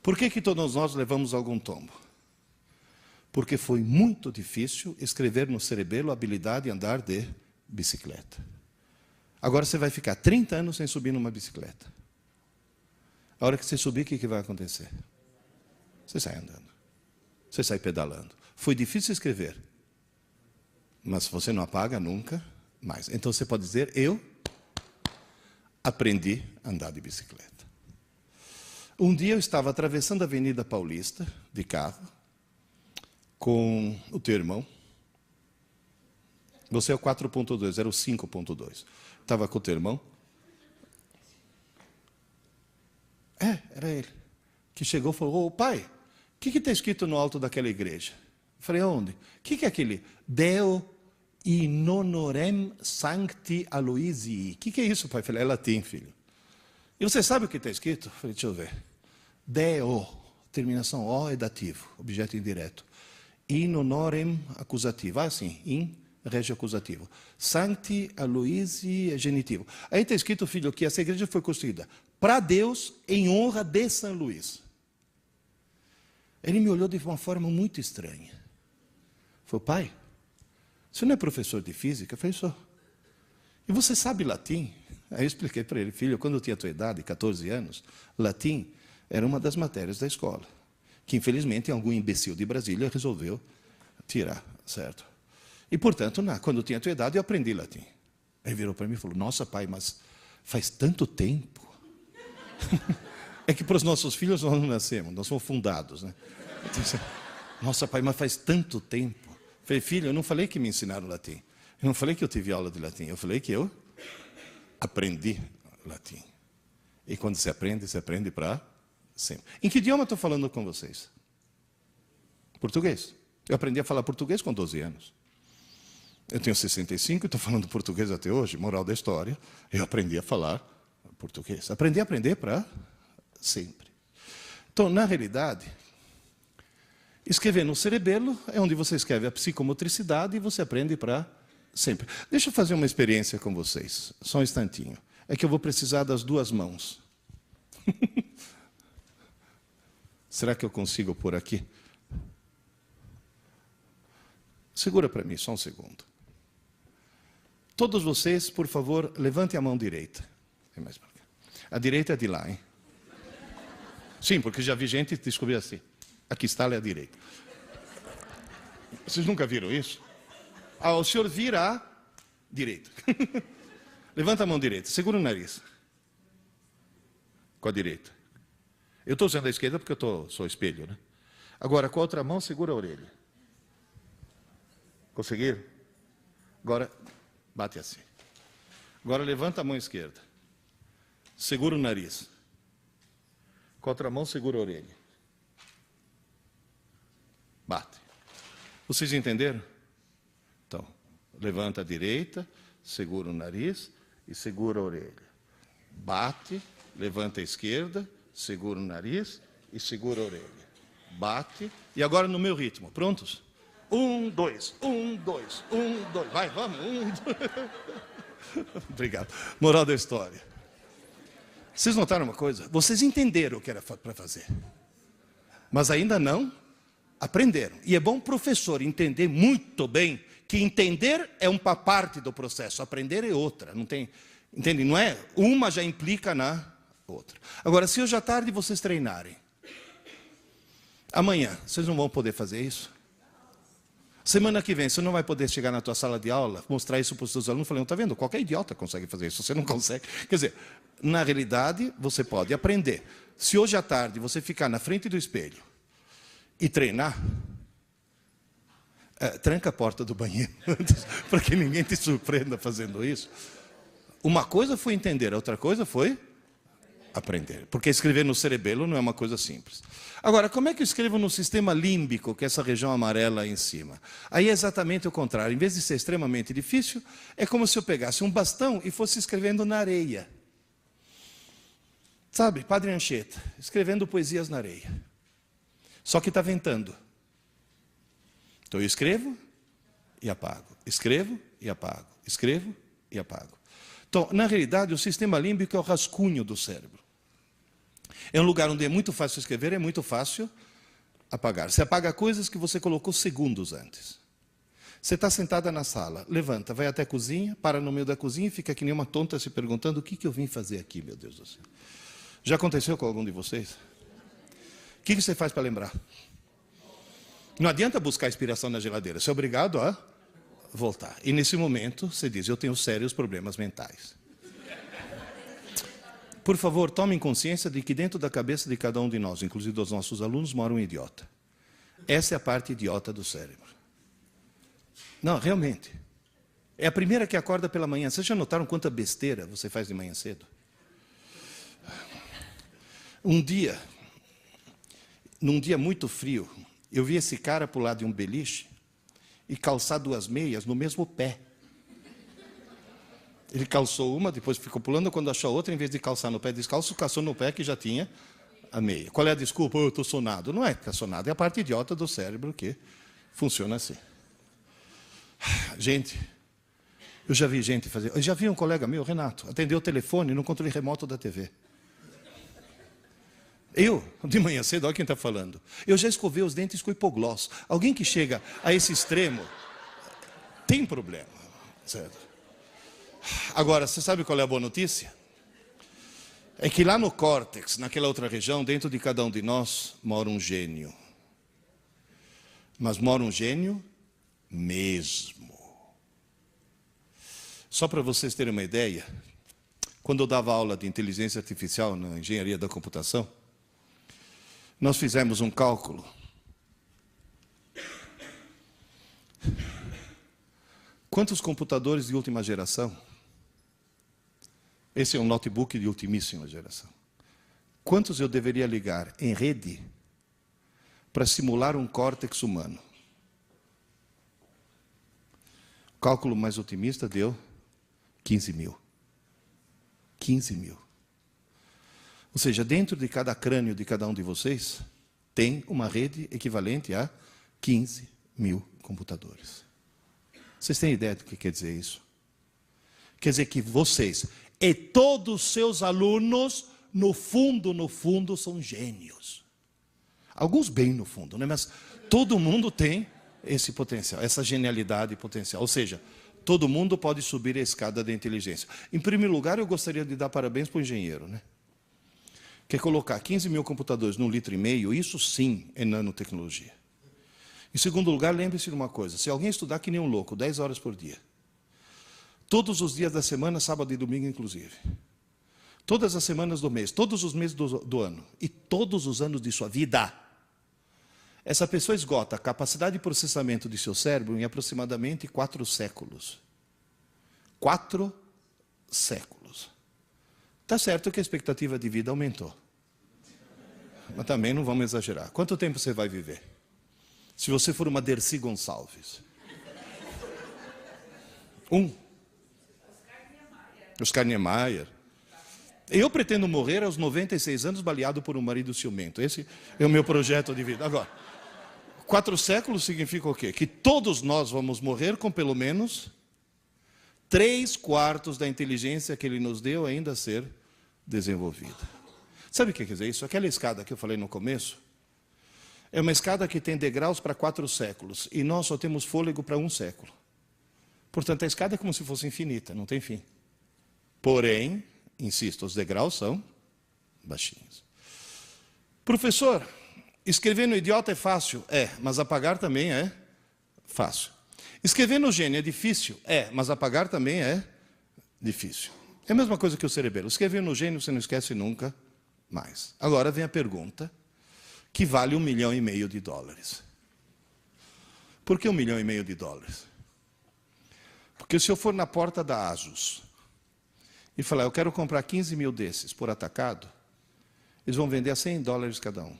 Por que todos nós levamos algum tombo? Porque foi muito difícil escrever no cerebelo a habilidade de andar de bicicleta. Agora você vai ficar 30 anos sem subir numa bicicleta. A hora que você subir, o que vai acontecer? Você sai andando. Você sai pedalando. Foi difícil escrever. Mas você não apaga nunca mais. Então você pode dizer, eu aprendi a andar de bicicleta. Um dia eu estava atravessando a Avenida Paulista, de carro, com o teu irmão. Você é o 4.2, era o 5.2. Estava com o teu irmão. Era ele. Que chegou e falou, ô pai, o que está escrito no alto daquela igreja? Eu falei, aonde? O que é aquele? Deo in honorem sancti Aloisii. O que é isso, pai? Eu falei, é latim, filho. E você sabe o que está escrito? Eu falei, deixa eu ver. Deo, terminação O é dativo, objeto indireto. In honorem acusativo. Sim, in regio acusativo. Sancti Aloisii é genitivo. Aí está escrito, filho, que essa igreja foi construída para Deus em honra de São Luís. Ele me olhou de uma forma muito estranha. Falei, pai, você não é professor de física? Eu falei, sou. E você sabe latim? Aí eu expliquei para ele, filho, quando eu tinha a tua idade, 14 anos, latim era uma das matérias da escola, que infelizmente algum imbecil de Brasília resolveu tirar, certo? E, portanto, quando eu tinha a tua idade, eu aprendi latim. Aí virou para mim e falou, nossa, pai, mas faz tanto tempo. É que para os nossos filhos nós não nascemos, nós somos fundados, né? Nossa, pai, mas faz tanto tempo. Eu falei, filho, eu não falei que me ensinaram latim. Eu não falei que eu tive aula de latim. Eu falei que eu aprendi latim. E quando se aprende para sempre. Em que idioma eu estou falando com vocês? Português. Eu aprendi a falar português com 12 anos. Eu tenho 65 e estou falando português até hoje. Moral da história, eu aprendi a falar português. Aprendi a aprender para sempre. Então, na realidade, escrever no cerebelo é onde você escreve a psicomotricidade e você aprende para sempre. Deixa eu fazer uma experiência com vocês. Só um instantinho. É que eu vou precisar das duas mãos. Será que eu consigo pôr aqui? Segura para mim, só um segundo. Todos vocês, por favor, levantem a mão direita. A direita é de lá, hein? Sim, porque já vi gente descobrir assim. Aqui está, é a direita. Vocês nunca viram isso? O senhor vira à direita. Levanta a mão direita, segura o nariz. Com a direita. Eu estou usando a esquerda porque eu sou espelho, né? Agora, com a outra mão, segura a orelha. Conseguiram? Agora, bate assim. Agora, levanta a mão esquerda. Segura o nariz. Com a outra mão, segura a orelha. Bate. Vocês entenderam? Então, levanta a direita, segura o nariz e segura a orelha. Bate, levanta a esquerda, segura o nariz e segura a orelha. Bate. E agora no meu ritmo. Prontos? 1, 2, 1, 2, 1, 2. Vai, vamos. 1, 2. Obrigado. Moral da história. Vocês notaram uma coisa? Vocês entenderam o que era para fazer. Mas ainda não aprenderam. E é bom o professor entender muito bem que entender é uma parte do processo, aprender é outra. Não tem, entende? Não é? Uma já implica na outra. Agora, se hoje à tarde vocês treinarem, amanhã vocês não vão poder fazer isso? Semana que vem, você não vai poder chegar na tua sala de aula, mostrar isso para os seus alunos, falando, está vendo? Qualquer idiota consegue fazer isso, você não consegue. Quer dizer, na realidade, você pode aprender. Se hoje à tarde você ficar na frente do espelho e treinar, tranca a porta do banheiro antes, para que ninguém te surpreenda fazendo isso. Uma coisa foi entender, a outra coisa foi aprender. Porque escrever no cerebelo não é uma coisa simples. Agora, como é que eu escrevo no sistema límbico, que é essa região amarela aí em cima? Aí é exatamente o contrário. Em vez de ser extremamente difícil, é como se eu pegasse um bastão e fosse escrevendo na areia. Sabe, Padre Anchieta, escrevendo poesias na areia. Só que está ventando. Então eu escrevo e apago. Escrevo e apago. Escrevo e apago. Então, na realidade, o sistema límbico é o rascunho do cérebro. É um lugar onde é muito fácil escrever, é muito fácil apagar. Você apaga coisas que você colocou segundos antes. Você está sentada na sala, levanta, vai até a cozinha, para no meio da cozinha e fica que nem uma tonta se perguntando o que eu vim fazer aqui, meu Deus do céu. Já aconteceu com algum de vocês? O que você faz para lembrar? Não adianta buscar inspiração na geladeira, você é obrigado a voltar. E nesse momento, você diz, eu tenho sérios problemas mentais. Por favor, tomem consciência de que dentro da cabeça de cada um de nós, inclusive dos nossos alunos, mora um idiota. Essa é a parte idiota do cérebro. Não, realmente. É a primeira que acorda pela manhã. Vocês já notaram quanta besteira você faz de manhã cedo? Um dia, num dia muito frio, eu vi esse cara pular de um beliche e calçar 2 meias no mesmo pé. Ele calçou uma, depois ficou pulando, quando achou outra, em vez de calçar no pé descalço, calçou no pé que já tinha a meia. Qual é a desculpa? Eu estou sonado. Não é que está sonado, é a parte idiota do cérebro que funciona assim. Gente, eu já vi gente fazer... Eu já vi um colega meu, Renato, atendeu o telefone no controle remoto da TV. Eu, de manhã cedo, olha quem está falando. Eu já escovei os dentes com hipoglós. Alguém que chega a esse extremo tem problema, certo? Agora, você sabe qual é a boa notícia? É que lá no córtex, naquela outra região, dentro de cada um de nós, mora um gênio. Mas mora um gênio mesmo. Só para vocês terem uma ideia, quando eu dava aula de inteligência artificial na engenharia da computação, nós fizemos um cálculo. Quantos computadores de última geração? Esse é um notebook de ultimíssima geração. Quantos eu deveria ligar em rede para simular um córtex humano? O cálculo mais otimista deu 15 mil. 15 mil. Ou seja, dentro de cada crânio de cada um de vocês, tem uma rede equivalente a 15 mil computadores. Vocês têm ideia do que quer dizer isso? Quer dizer que vocês e todos os seus alunos, no fundo, são gênios. Alguns bem no fundo, né? Mas todo mundo tem esse potencial, essa genialidade potencial. Ou seja, todo mundo pode subir a escada da inteligência. Em primeiro lugar, eu gostaria de dar parabéns para o engenheiro, né? Quer colocar 15 mil computadores num 1,5 litro, isso sim é nanotecnologia. Em segundo lugar, lembre-se de uma coisa, se alguém estudar que nem um louco, 10 horas por dia, todos os dias da semana, sábado e domingo inclusive, todas as semanas do mês, todos os meses do ano, e todos os anos de sua vida, essa pessoa esgota a capacidade de processamento de seu cérebro em aproximadamente 4 séculos. 4 séculos. Está certo que a expectativa de vida aumentou. Mas também não vamos exagerar. Quanto tempo você vai viver? Se você for uma Dercy Gonçalves. Oscar Niemeyer. Eu pretendo morrer aos 96 anos baleado por um marido ciumento. Esse é o meu projeto de vida. Agora, 4 séculos significa o quê? Que todos nós vamos morrer com pelo menos 3/4 da inteligência que ele nos deu ainda a ser desenvolvida. Sabe o que quer dizer isso? Aquela escada que eu falei no começo, é uma escada que tem degraus para 4 séculos, e nós só temos fôlego para 1 século. Portanto, a escada é como se fosse infinita, não tem fim. Porém, insisto, os degraus são baixinhos. Professor, escrever no idiota é fácil? É, mas apagar também é fácil. Escrever no gênio é difícil? É, mas apagar também é difícil. É a mesma coisa que o cerebelo. Escrever no gênio você não esquece nunca mais. Agora vem a pergunta que vale $1,5 milhão. Por que $1,5 milhão? Porque se eu for na porta da ASUS e falar, eu quero comprar 15 mil desses por atacado, eles vão vender a $100 cada um.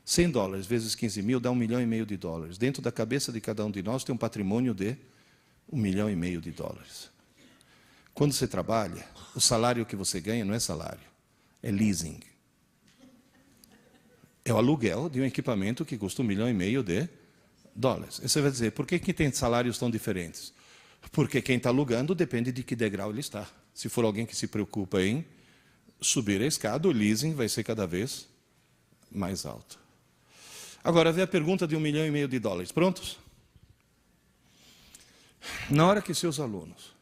$100 vezes 15 mil dá $1,5 milhão. Dentro da cabeça de cada um de nós tem um patrimônio de $1,5 milhão. Quando você trabalha, o salário que você ganha não é salário, é leasing. É o aluguel de um equipamento que custa $1,5 milhão. E você vai dizer, por que tem salários tão diferentes? Porque quem está alugando depende de que degrau ele está. Se for alguém que se preocupa em subir a escada, o leasing vai ser cada vez mais alto. Agora, vem a pergunta de $1,5 milhão. Prontos? Na hora que seus alunos,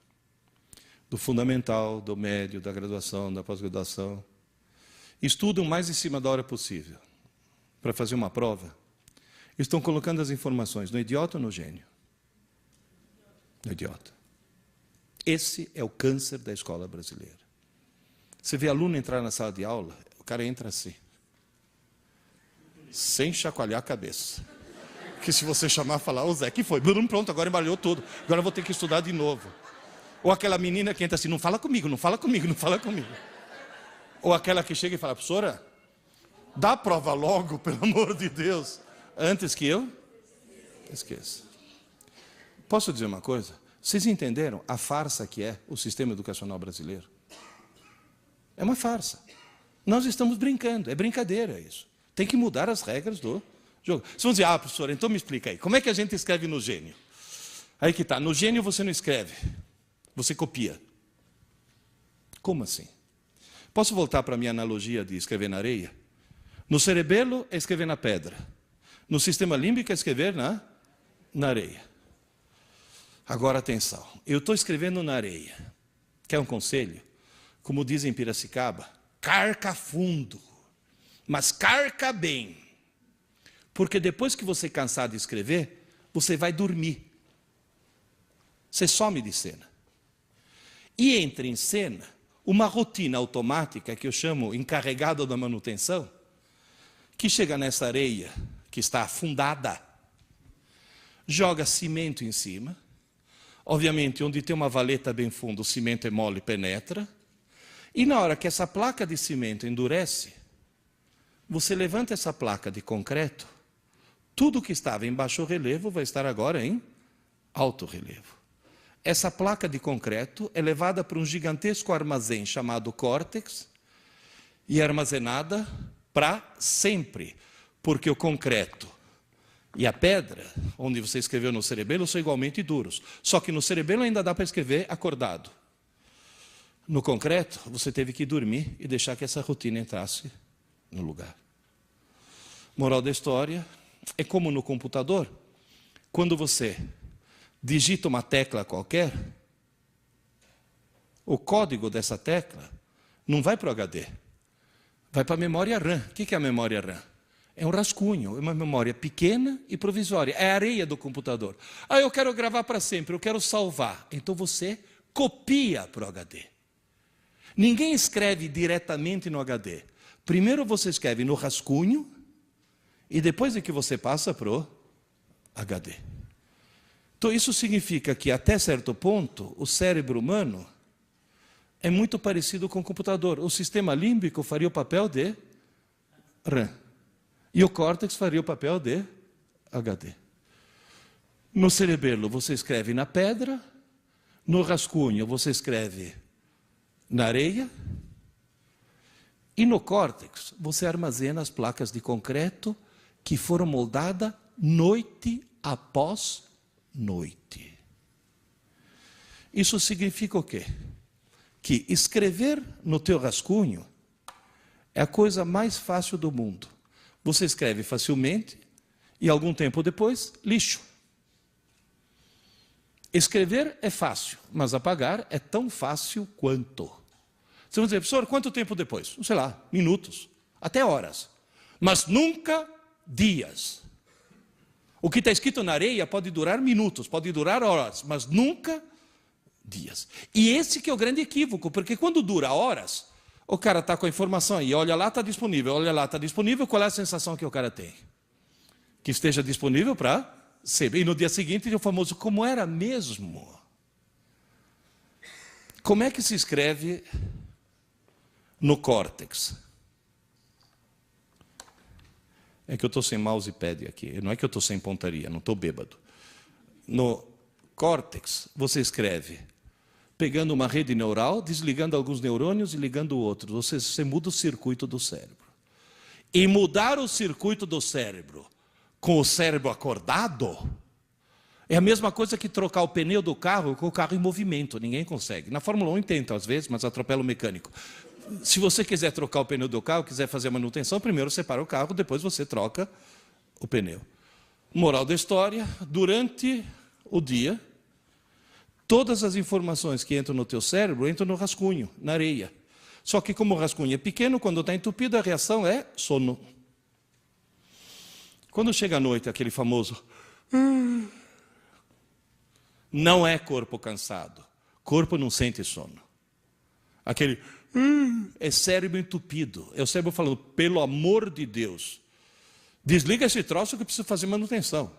do fundamental, do médio, da graduação, da pós-graduação, estudam mais em cima da hora possível para fazer uma prova, estão colocando as informações no idiota ou no gênio? No idiota. Esse é o câncer da escola brasileira. Você vê aluno entrar na sala de aula, o cara entra assim. sem chacoalhar a cabeça. Que se você chamar e falar, ô Zé, que foi? Pronto, agora embaralhou tudo. Agora eu vou ter que estudar de novo. Ou aquela menina que entra assim, não fala comigo, não fala comigo, não fala comigo. Ou aquela que chega e fala, professora, dá a prova logo, pelo amor de Deus, antes que eu esqueça. Posso dizer uma coisa? Vocês entenderam a farsa que é o sistema educacional brasileiro? É uma farsa. Nós estamos brincando, é brincadeira isso. Tem que mudar as regras do jogo. Vocês vão dizer, professor, então me explica aí, como é que a gente escreve no Gênio? Aí que está, no Gênio você não escreve, você copia. Como assim? Posso voltar para a minha analogia de escrever na areia? No cerebelo é escrever na pedra. No sistema límbico é escrever na areia. Agora atenção, eu estou escrevendo na areia. Quer um conselho? Como dizem em Piracicaba, carca fundo, mas carca bem. Porque depois que você cansar de escrever, você vai dormir. Você some de cena. E entra em cena uma rotina automática, que eu chamo encarregado da manutenção, que chega nessa areia, que está afundada, joga cimento em cima. Obviamente, onde tem uma valeta bem funda, o cimento é mole e penetra. E na hora que essa placa de cimento endurece, você levanta essa placa de concreto, tudo que estava em baixo relevo vai estar agora em alto relevo. Essa placa de concreto é levada para um gigantesco armazém chamado córtex e é armazenada para sempre, porque o concreto e a pedra, onde você escreveu no cerebelo, são igualmente duros. Só que no cerebelo ainda dá para escrever acordado. No concreto, você teve que dormir e deixar que essa rotina entrasse no lugar. Moral da história, é como no computador, quando você digita uma tecla qualquer, o código dessa tecla não vai para o HD, vai para a memória RAM. O que é a memória RAM? É um rascunho, é uma memória pequena e provisória, é a areia do computador. Eu quero gravar para sempre, eu quero salvar. Então você copia para o HD. Ninguém escreve diretamente no HD. Primeiro você escreve no rascunho e depois é que você passa para o HD. Então isso significa que até certo ponto o cérebro humano é muito parecido com o computador. O sistema límbico faria o papel de RAM. E o córtex faria o papel de HD. No cerebelo você escreve na pedra, no rascunho você escreve na areia, e no córtex você armazena as placas de concreto que foram moldadas noite após noite. Isso significa o quê? Que escrever no teu rascunho é a coisa mais fácil do mundo. Você escreve facilmente e algum tempo depois, lixo. Escrever é fácil, mas apagar é tão fácil quanto. Você vai dizer, professor, quanto tempo depois? Sei lá, minutos, até horas. Mas nunca dias. O que está escrito na areia pode durar minutos, pode durar horas, mas nunca dias. E esse que é o grande equívoco, porque quando dura horas, o cara está com a informação aí, olha lá, está disponível, olha lá, está disponível, qual é a sensação que o cara tem? Que esteja disponível para ser. E no dia seguinte, o famoso, como era mesmo? Como é que se escreve no córtex? É que eu estou sem mousepad aqui, não é que eu estou sem pontaria, não estou bêbado. No córtex, você escreve pegando uma rede neural, desligando alguns neurônios e ligando outros. Você muda o circuito do cérebro. E mudar o circuito do cérebro com o cérebro acordado é a mesma coisa que trocar o pneu do carro com o carro em movimento. Ninguém consegue. Na Fórmula 1 tenta às vezes, mas atropela o mecânico. Se você quiser trocar o pneu do carro, quiser fazer a manutenção, primeiro você para o carro, depois você troca o pneu. Moral da história, durante o dia, todas as informações que entram no teu cérebro entram no rascunho, na areia. Só que como o rascunho é pequeno, quando está entupido, a reação é sono. Quando chega à noite, aquele famoso... Não é corpo cansado. Corpo não sente sono. Aquele... É cérebro entupido. É o cérebro falando, pelo amor de Deus, Desliga esse troço que eu preciso fazer manutenção.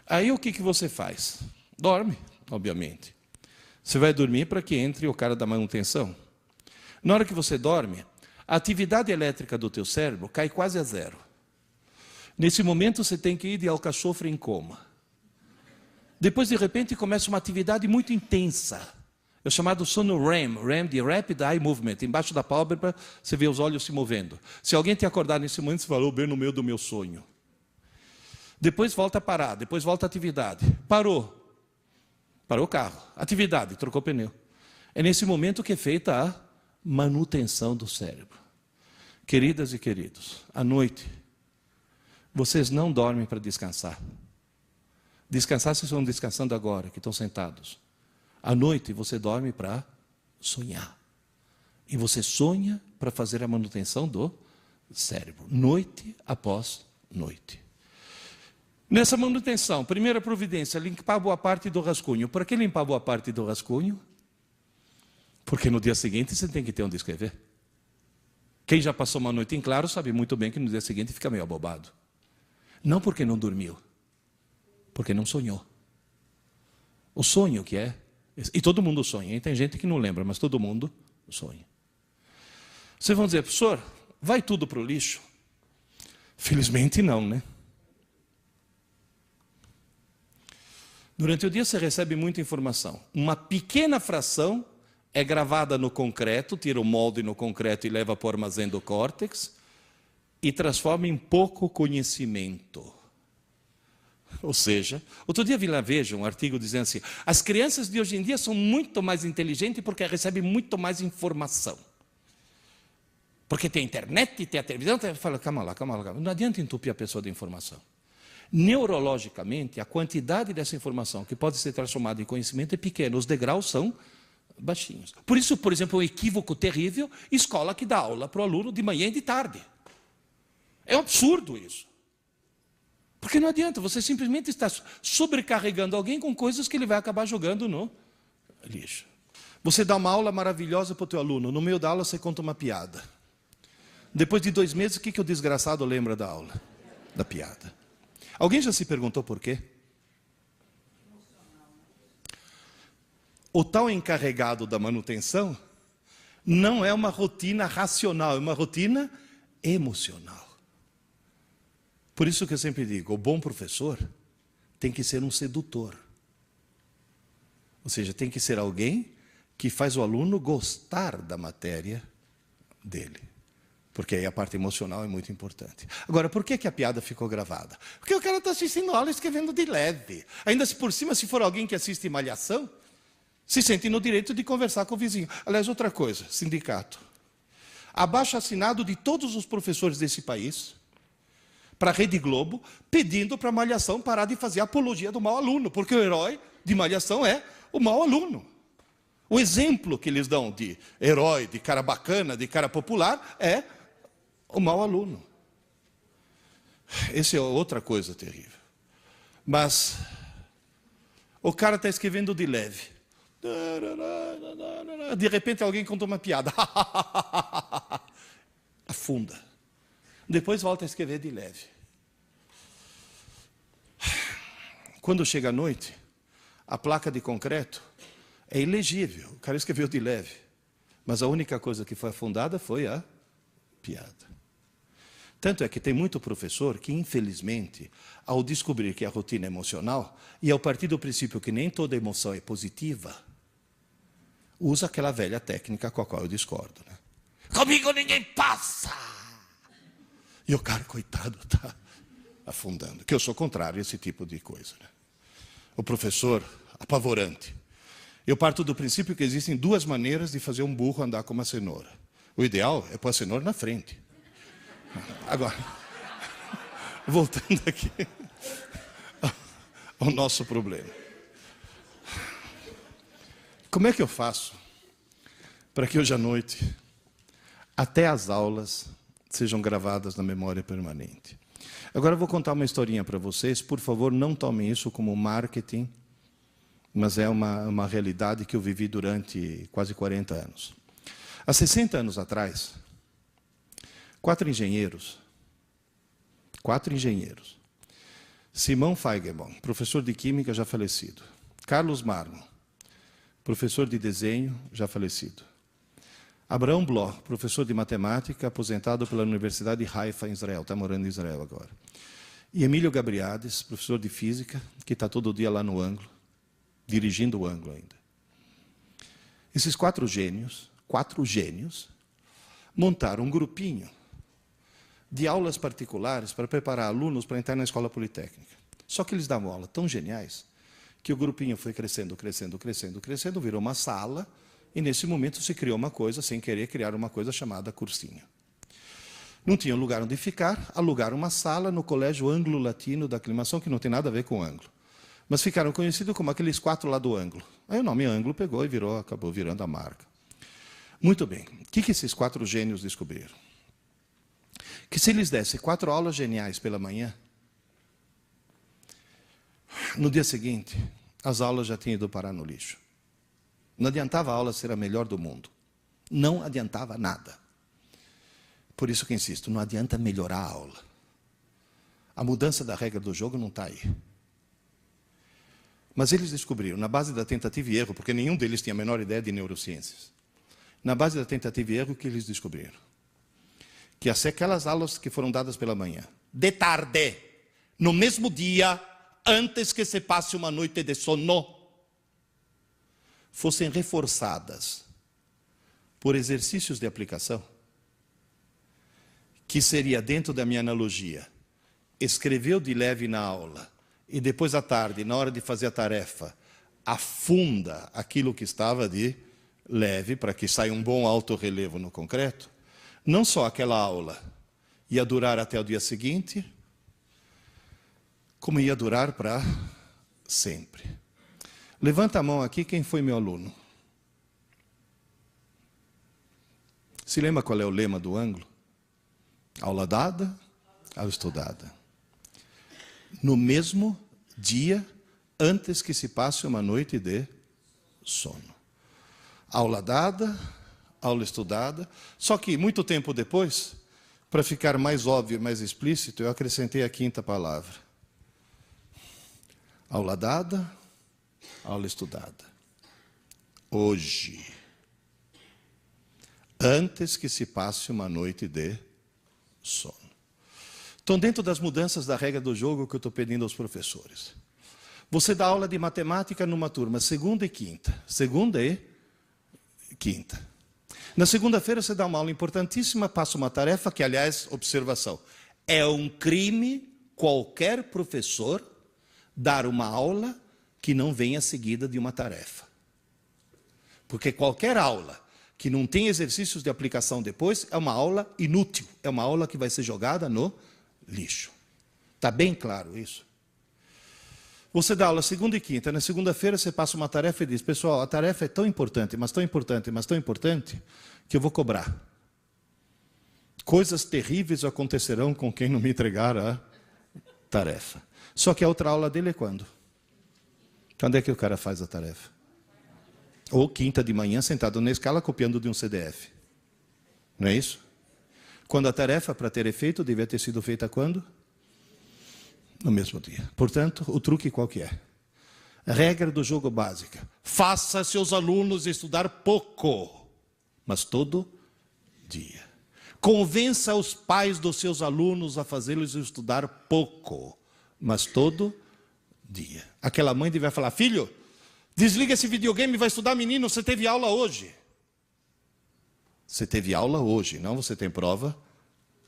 Aí o que você faz? Dorme, obviamente. Você vai dormir para que entre o cara da manutenção. Na hora que você dorme, a atividade elétrica do teu cérebro cai quase a zero. Nesse momento você tem que ir de alcachofre em coma. Depois, de repente, começa uma atividade muito intensa. É o chamado sono REM, REM de Rapid Eye Movement. Embaixo da pálpebra, você vê os olhos se movendo. Se alguém te acordar nesse momento, você falou bem no meio do meu sonho. Depois volta a parar, depois volta a atividade. Parou. Parou o carro. Atividade, trocou o pneu. É nesse momento que é feita a manutenção do cérebro. Queridas e queridos, à noite, vocês não dormem para descansar. Descansar, vocês estão descansando agora, que estão sentados. À noite, você dorme para sonhar. E você sonha para fazer a manutenção do cérebro, noite após noite. Nessa manutenção, primeira providência, limpar boa parte do rascunho. Por que limpar boa parte do rascunho? Porque no dia seguinte você tem que ter onde escrever. Quem já passou uma noite em claro sabe muito bem que no dia seguinte fica meio abobado. Não porque não dormiu, porque não sonhou. O sonho que é, e todo mundo sonha, hein? Tem gente que não lembra, mas todo mundo sonha. Vocês vão dizer, professor, vai tudo para o lixo? Felizmente não, né? Durante o dia você recebe muita informação. Uma pequena fração é gravada no concreto, tira o molde no concreto e leva para o armazém do córtex e transforma em pouco conhecimento. Ou seja, outro dia vi lá, veja, um artigo dizendo assim, as crianças de hoje em dia são muito mais inteligentes porque recebem muito mais informação. Porque tem a internet, tem a televisão, fala, calma lá. Não adianta entupir a pessoa de informação. Neurologicamente, a quantidade dessa informação que pode ser transformada em conhecimento é pequena, os degraus são baixinhos. Por isso, por exemplo, um equívoco terrível, escola que dá aula para o aluno de manhã e de tarde. É um absurdo isso. Porque não adianta, você simplesmente está sobrecarregando alguém com coisas que ele vai acabar jogando no lixo. Você dá uma aula maravilhosa para o teu aluno, no meio da aula você conta uma piada. Depois de 2 meses, o que o desgraçado lembra da aula? Da piada. Alguém já se perguntou por quê? O tal encarregado da manutenção não é uma rotina racional, é uma rotina emocional. Por isso que eu sempre digo, o bom professor tem que ser um sedutor. Ou seja, tem que ser alguém que faz o aluno gostar da matéria dele. Porque aí a parte emocional é muito importante. Agora, por que a piada ficou gravada? Porque o cara está assistindo aula escrevendo de leve. Ainda se por cima, se for alguém que assiste Malhação, se sente no direito de conversar com o vizinho. Aliás, outra coisa, sindicato. Abaixo-assinado de todos os professores desse país, para a Rede Globo, pedindo para a Malhação parar de fazer apologia do mau aluno, porque o herói de Malhação é o mau aluno. O exemplo que eles dão de herói, de cara bacana, de cara popular, é o mau aluno. Essa é outra coisa terrível. Mas o cara está escrevendo de leve. De repente alguém conta uma piada. Afunda. Depois volta a escrever de leve. Quando chega a noite, a placa de concreto é ilegível. O cara escreveu de leve. Mas a única coisa que foi afundada foi a piada. Tanto é que tem muito professor que, infelizmente, ao descobrir que a rotina é emocional, e ao partir do princípio que nem toda emoção é positiva, usa aquela velha técnica com a qual eu discordo. Né? Comigo ninguém passa! E o cara, coitado, está afundando. Que eu sou contrário a esse tipo de coisa. Né? O professor, apavorante. Eu parto do princípio que existem 2 maneiras de fazer um burro andar com uma cenoura. O ideal é pôr a cenoura na frente. Agora, voltando aqui ao nosso problema. Como é que eu faço para que hoje à noite, até as aulas, sejam gravadas na memória permanente? Agora eu vou contar uma historinha para vocês. Por favor, não tomem isso como marketing, mas é uma realidade que eu vivi durante quase 40 anos. Há 60 anos atrás, 4 engenheiros 4 engenheiros. Simão Feigenbaum, professor de Química, já falecido. Carlos Marmon, professor de Desenho, já falecido. Abraão Bloch, professor de Matemática, aposentado pela Universidade de Haifa, em Israel, está morando em Israel agora. E Emílio Gabriades, professor de Física, que está todo dia lá no ângulo, dirigindo o ângulo ainda. Esses 4 gênios, montaram um grupinho de aulas particulares para preparar alunos para entrar na escola politécnica. Só que eles davam aula tão geniais que o grupinho foi crescendo, virou uma sala, e nesse momento se criou uma coisa, sem querer criar uma coisa chamada cursinho. Não tinham lugar onde ficar, alugaram uma sala no Colégio Anglo-Latino da Aclimação, que não tem nada a ver com ângulo. Mas ficaram conhecidos como aqueles 4 lá do ângulo. Aí o nome ângulo pegou e acabou virando a marca. Muito bem. O que esses 4 gênios descobriram? Que se eles dessem 4 aulas geniais pela manhã, no dia seguinte, as aulas já tinham ido parar no lixo. Não adiantava a aula ser a melhor do mundo. Não adiantava nada. Por isso que insisto, não adianta melhorar a aula. A mudança da regra do jogo não está aí. Mas eles descobriram, na base da tentativa e erro, porque nenhum deles tinha a menor ideia de neurociências, na base da tentativa e erro, que eles descobriram? Que aquelas aulas que foram dadas pela manhã, de tarde, no mesmo dia, antes que se passe uma noite de sono, fossem reforçadas por exercícios de aplicação, que seria, dentro da minha analogia, escreveu de leve na aula, e depois à tarde, na hora de fazer a tarefa, afunda aquilo que estava de leve, para que saia um bom alto relevo no concreto. Não só aquela aula ia durar até o dia seguinte, como ia durar para sempre. Levanta a mão aqui quem foi meu aluno. Se lembra qual é o lema do ângulo? Aula dada, aula estudada. No mesmo dia, antes que se passe uma noite de sono. Aula dada, aula estudada. Só que, muito tempo depois, para ficar mais óbvio, mais explícito, eu acrescentei a 5ª palavra. Aula dada, aula estudada. Hoje. Antes que se passe uma noite de sono. Então, dentro das mudanças da regra do jogo que eu estou pedindo aos professores. Você dá aula de matemática numa turma, segunda e quinta. Segunda e quinta. Na segunda-feira você dá uma aula importantíssima, passa uma tarefa que, aliás, observação, é um crime qualquer professor dar uma aula que não venha seguida de uma tarefa. Porque qualquer aula que não tem exercícios de aplicação depois é uma aula inútil, é uma aula que vai ser jogada no lixo. Está bem claro isso? Você dá aula segunda e quinta, na segunda-feira você passa uma tarefa e diz, pessoal, a tarefa é tão importante, mas tão importante, mas tão importante, que eu vou cobrar. Coisas terríveis acontecerão com quem não me entregar a tarefa. Só que a outra aula dele é quando? Quando é que o cara faz a tarefa? Ou quinta de manhã, sentado na escala, copiando de um CDF. Não é isso? Quando a tarefa, para ter efeito, devia ter sido feita quando? No mesmo dia. Portanto, o truque qual que é? A regra do jogo básica. Faça seus alunos estudar pouco, mas todo dia. Convença os pais dos seus alunos a fazê-los estudar pouco, mas todo dia. Aquela mãe devia falar, filho, desliga esse videogame e vai estudar, menino, você teve aula hoje. Você teve aula hoje, não você tem prova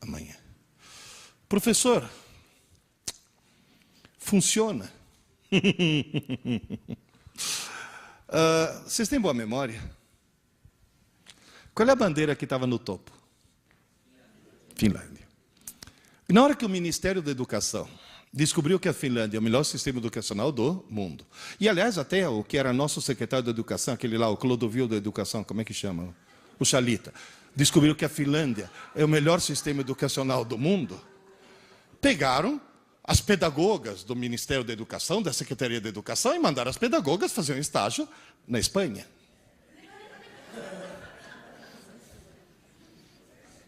amanhã. Professor, funciona. Vocês têm boa memória? Qual é a bandeira que estava no topo? Finlândia. E na hora que o Ministério da Educação descobriu que a Finlândia é o melhor sistema educacional do mundo, e aliás até o que era nosso secretário de Educação, aquele lá, o Clodovil da Educação, como é que chama? O Chalita, descobriu que a Finlândia é o melhor sistema educacional do mundo, pegaram as pedagogas do Ministério da Educação, da Secretaria da Educação, e mandaram as pedagogas fazer um estágio na Espanha.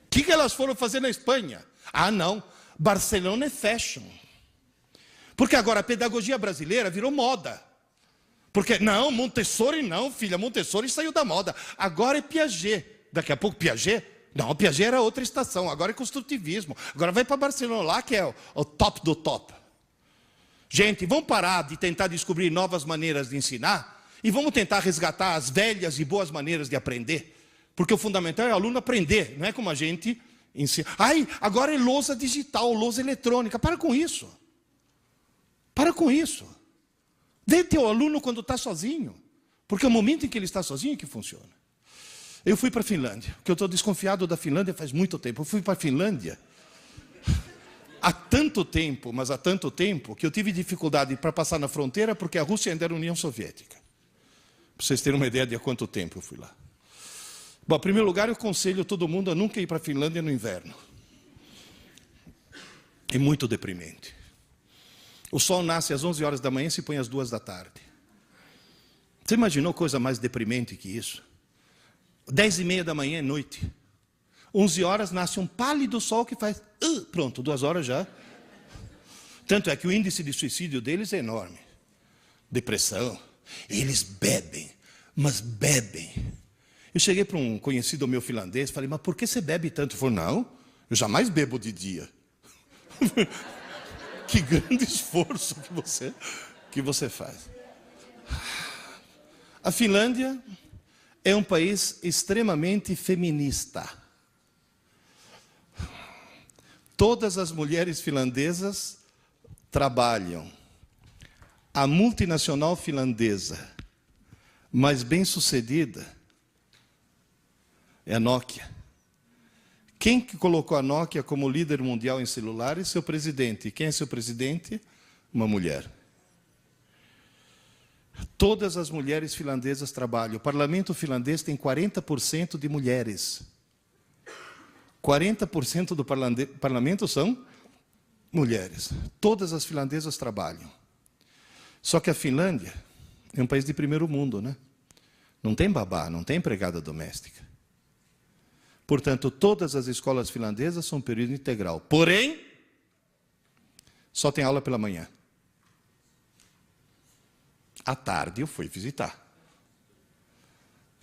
O que elas foram fazer na Espanha? Ah, não. Barcelona é fashion. Porque agora a pedagogia brasileira virou moda. Porque, não, Montessori não, filha, Montessori saiu da moda. Agora é Piaget. Daqui a pouco Piaget? Não, Piaget era outra estação, agora é construtivismo. Agora vai para Barcelona lá, que é o top do top. Gente, vamos parar de tentar descobrir novas maneiras de ensinar e vamos tentar resgatar as velhas e boas maneiras de aprender. Porque o fundamental é o aluno aprender, não é como a gente ensina. Ai, agora é lousa digital, lousa eletrônica. Para com isso. Para com isso. Vê teu aluno quando está sozinho. Porque é o momento em que ele está sozinho que funciona. Eu fui para a Finlândia, porque eu estou desconfiado da Finlândia faz muito tempo. Eu fui para a Finlândia há tanto tempo, mas há tanto tempo, que eu tive dificuldade para passar na fronteira, porque a Rússia ainda era União Soviética. Para vocês terem uma ideia de há quanto tempo eu fui lá. Bom, em primeiro lugar, eu aconselho todo mundo a nunca ir para a Finlândia no inverno. É muito deprimente. O sol nasce às 11 horas da manhã e se põe às 2 da tarde. Você imaginou coisa mais deprimente que isso? 10h30 da manhã é noite. 11 horas nasce um pálido sol que faz... pronto, 2 horas já. Tanto é que o índice de suicídio deles é enorme. Depressão. Eles bebem, mas bebem. Eu cheguei para um conhecido meu finlandês e falei, mas por que você bebe tanto? Ele falou, não, eu jamais bebo de dia. Que grande esforço que você faz. A Finlândia é um país extremamente feminista. Todas as mulheres finlandesas trabalham. A multinacional finlandesa mais bem-sucedida é a Nokia. Quem que colocou a Nokia como líder mundial em celulares? Seu presidente. Quem é seu presidente? Uma mulher. Todas as mulheres finlandesas trabalham. O parlamento finlandês tem 40% de mulheres. 40% do parlamento são mulheres. Todas as finlandesas trabalham. Só que a Finlândia é um país de primeiro mundo, né? Não tem babá, não tem empregada doméstica. Portanto, todas as escolas finlandesas são período integral. Porém, só tem aula pela manhã. À tarde eu fui visitar.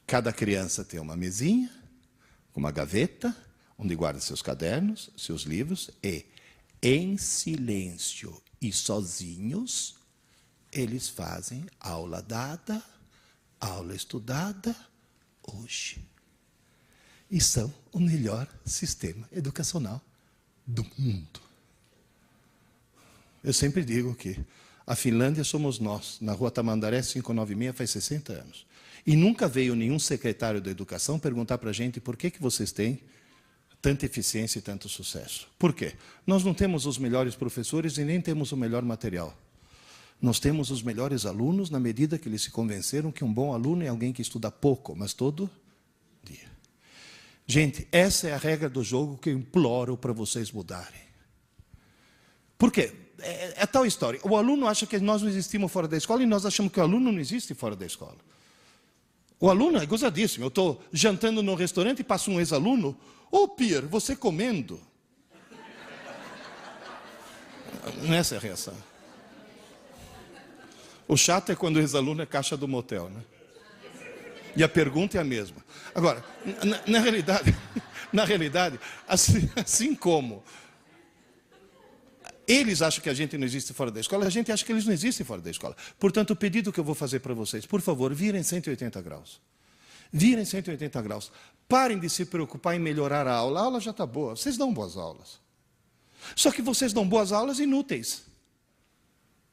Cada criança tem uma mesinha, uma gaveta, onde guarda seus cadernos, seus livros, e em silêncio e sozinhos, eles fazem aula dada, aula estudada, hoje. E são o melhor sistema educacional do mundo. Eu sempre digo que a Finlândia somos nós, na rua Tamandaré 596, faz 60 anos. E nunca veio nenhum secretário da educação perguntar para a gente por que vocês têm tanta eficiência e tanto sucesso. Por quê? Nós não temos os melhores professores e nem temos o melhor material. Nós temos os melhores alunos na medida que eles se convenceram que um bom aluno é alguém que estuda pouco, mas todo dia. Gente, essa é a regra do jogo que eu imploro para vocês mudarem. Por quê? É tal história. O aluno acha que nós não existimos fora da escola e nós achamos que o aluno não existe fora da escola. O aluno é gozadíssimo. Eu estou jantando no restaurante e passa um ex-aluno. Ô, Pierre, você comendo? Essa é a reação. O chato é quando o ex-aluno é caixa do motel, né? E a pergunta é a mesma. Agora, na realidade, assim como eles acham que a gente não existe fora da escola, a gente acha que eles não existem fora da escola. Portanto, o pedido que eu vou fazer para vocês, por favor, virem 180 graus. Virem 180 graus. Parem de se preocupar em melhorar a aula. A aula já está boa. Vocês dão boas aulas. Só que vocês dão boas aulas inúteis.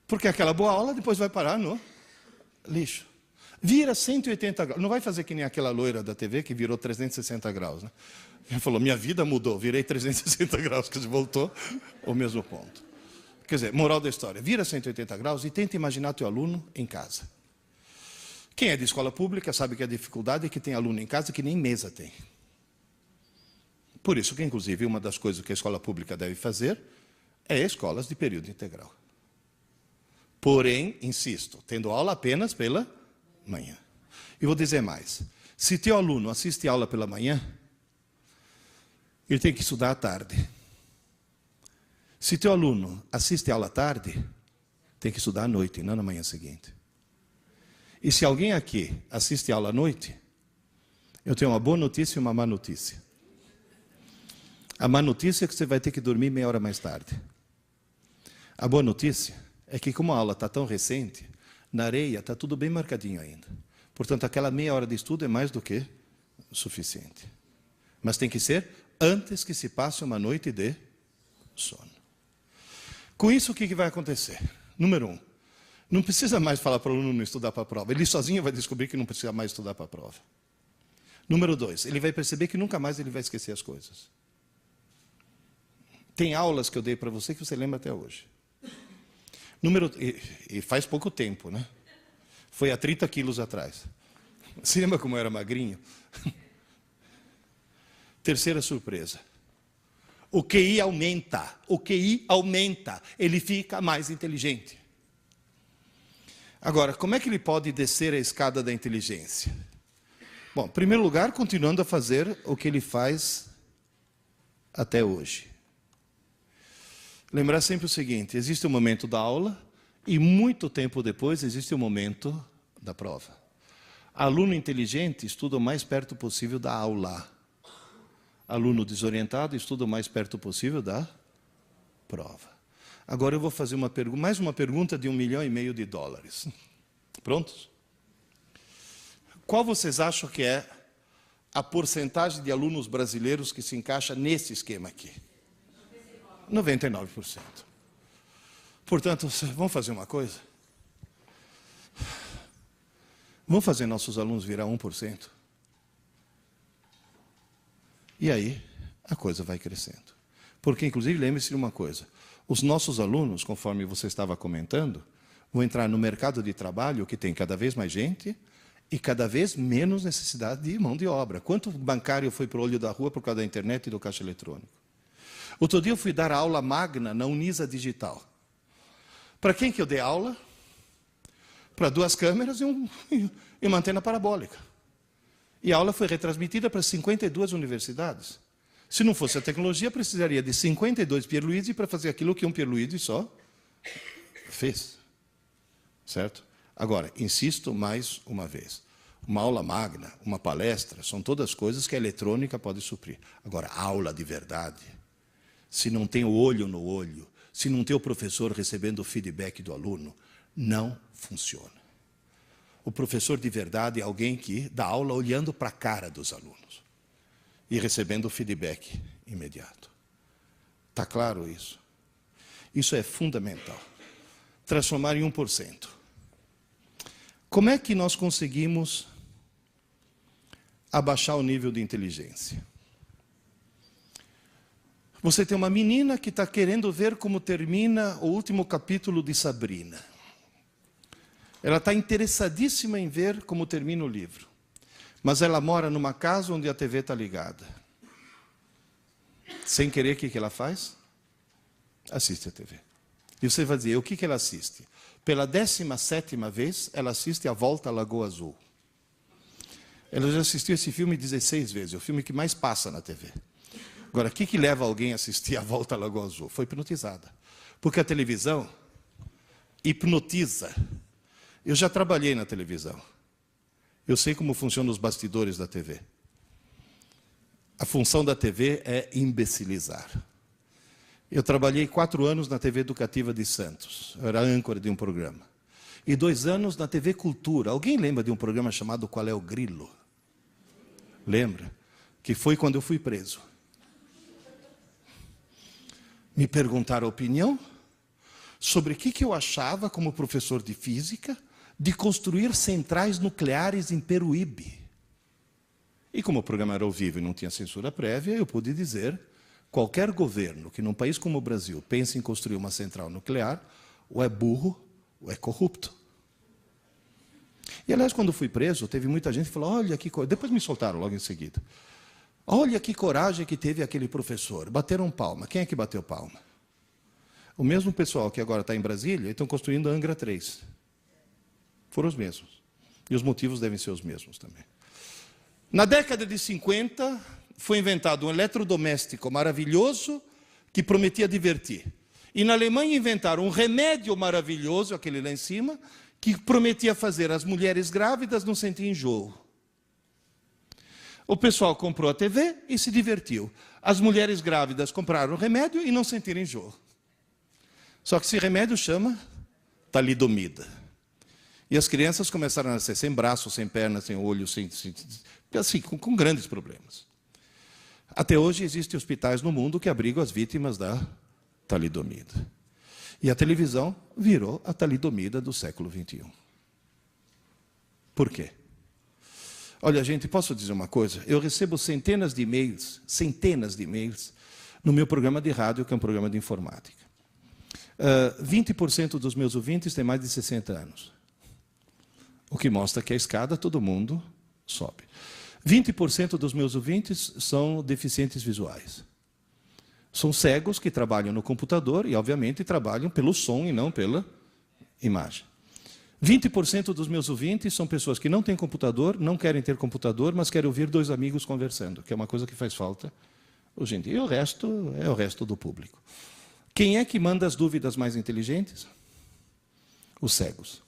Porque aquela boa aula depois vai parar no lixo. Vira 180 graus. Não vai fazer que nem aquela loira da TV que virou 360 graus. Né? Ela falou, minha vida mudou, virei 360 graus, que voltou ao mesmo ponto. Quer dizer, moral da história, vira 180 graus e tenta imaginar teu aluno em casa. Quem é de escola pública sabe que a dificuldade é que tem aluno em casa que nem mesa tem. Por isso que, inclusive, uma das coisas que a escola pública deve fazer é escolas de período integral. Porém, insisto, tendo aula apenas pela manhã. E vou dizer mais. Se teu aluno assiste aula pela manhã, ele tem que estudar à tarde. Se teu aluno assiste a aula à tarde, tem que estudar à noite, não na manhã seguinte. E se alguém aqui assiste a aula à noite, eu tenho uma boa notícia e uma má notícia. A má notícia é que você vai ter que dormir meia hora mais tarde. A boa notícia é que, como a aula está tão recente, na areia está tudo bem marcadinho ainda. Portanto, aquela meia hora de estudo é mais do que suficiente. Mas tem que ser antes que se passe uma noite de sono. Com isso, o que vai acontecer? Número 1, não precisa mais falar para o aluno não estudar para a prova. Ele sozinho vai descobrir que não precisa mais estudar para a prova. Número 2, ele vai perceber que nunca mais ele vai esquecer as coisas. Tem aulas que eu dei para você que você lembra até hoje. E faz pouco tempo, né? Foi há 30 quilos atrás. Você lembra como eu era magrinho? Terceira surpresa. O QI aumenta. O QI aumenta. Ele fica mais inteligente. Agora, como é que ele pode descer a escada da inteligência? Bom, em primeiro lugar, continuando a fazer o que ele faz até hoje. Lembrar sempre o seguinte, existe o momento da aula e muito tempo depois existe o momento da prova. Aluno inteligente estuda o mais perto possível da aula. Aluno desorientado estuda o mais perto possível da prova. Agora eu vou fazer mais uma pergunta de $1,5 milhão. Prontos? Qual vocês acham que é a porcentagem de alunos brasileiros que se encaixa nesse esquema aqui? 99%. Portanto, vamos fazer uma coisa? Vamos fazer nossos alunos virar 1%? E aí, a coisa vai crescendo. Porque, inclusive, lembre-se de uma coisa. Os nossos alunos, conforme você estava comentando, vão entrar no mercado de trabalho que tem cada vez mais gente e cada vez menos necessidade de mão de obra. Quanto bancário foi para o olho da rua por causa da internet e do caixa eletrônico? Outro dia eu fui dar aula magna na Unisa Digital. Para quem que eu dei aula? Para 2 câmeras e uma antena parabólica. E a aula foi retransmitida para 52 universidades. Se não fosse a tecnologia, precisaria de 52 Pierluigi para fazer aquilo que um Pierluigi só fez. Certo? Agora, insisto mais uma vez. Uma aula magna, uma palestra, são todas coisas que a eletrônica pode suprir. Agora, aula de verdade, se não tem o olho no olho, se não tem o professor recebendo o feedback do aluno, não funciona. O professor de verdade é alguém que dá aula olhando para a cara dos alunos e recebendo o feedback imediato. Está claro isso? Isso é fundamental. Transformar em 1%. Como é que nós conseguimos abaixar o nível de inteligência? Você tem uma menina que está querendo ver como termina o último capítulo de Sabrina. Ela está interessadíssima em ver como termina o livro. Mas ela mora numa casa onde a TV está ligada. Sem querer, o que ela faz? Assiste a TV. E você vai dizer, o que ela assiste? Pela 17ª vez, ela assiste A Volta à Lagoa Azul. Ela já assistiu esse filme 16 vezes, é o filme que mais passa na TV. Agora, o que leva alguém a assistir A Volta à Lagoa Azul? Foi hipnotizada. Porque a televisão hipnotiza. Eu já trabalhei na televisão. Eu sei como funcionam os bastidores da TV. A função da TV é imbecilizar. Eu trabalhei 4 anos na TV Educativa de Santos. Eu era âncora de um programa. E 2 anos na TV Cultura. Alguém lembra de um programa chamado Qual é o Grilo? Lembra? Que foi quando eu fui preso. Me perguntaram a opinião sobre o que eu achava, como professor de física, de construir centrais nucleares em Peruíbe. E como o programa era ao vivo e não tinha censura prévia, eu pude dizer, qualquer governo que num país como o Brasil pense em construir uma central nuclear, ou é burro, ou é corrupto. E, aliás, quando fui preso, teve muita gente que falou, olha que coisa. Depois me soltaram logo em seguida. Olha que coragem que teve aquele professor. Bateram palma. Quem é que bateu palma? O mesmo pessoal que agora está em Brasília, estão construindo a Angra 3. Foram os mesmos. E os motivos devem ser os mesmos também. Na década de 50, foi inventado um eletrodoméstico maravilhoso que prometia divertir. E na Alemanha inventaram um remédio maravilhoso, aquele lá em cima, que prometia fazer as mulheres grávidas não sentir enjoo. O pessoal comprou a TV e se divertiu. As mulheres grávidas compraram o remédio e não sentiram enjoo. Só que esse remédio chama talidomida. E as crianças começaram a nascer sem braço, sem perna, sem olho, assim, com grandes problemas. Até hoje existem hospitais no mundo que abrigam as vítimas da talidomida. E a televisão virou a talidomida do século XXI. Por quê? Olha, gente, posso dizer uma coisa? Eu recebo centenas de e-mails, no meu programa de rádio, que é um programa de informática. 20% dos meus ouvintes têm mais de 60 anos. O que mostra que a escada todo mundo sobe. 20% dos meus ouvintes são deficientes visuais. São cegos que trabalham no computador e, obviamente, trabalham pelo som e não pela imagem. 20% dos meus ouvintes são pessoas que não têm computador, não querem ter computador, mas querem ouvir dois amigos conversando, que é uma coisa que faz falta hoje em dia. E o resto é o resto do público. Quem é que manda as dúvidas mais inteligentes? Os cegos.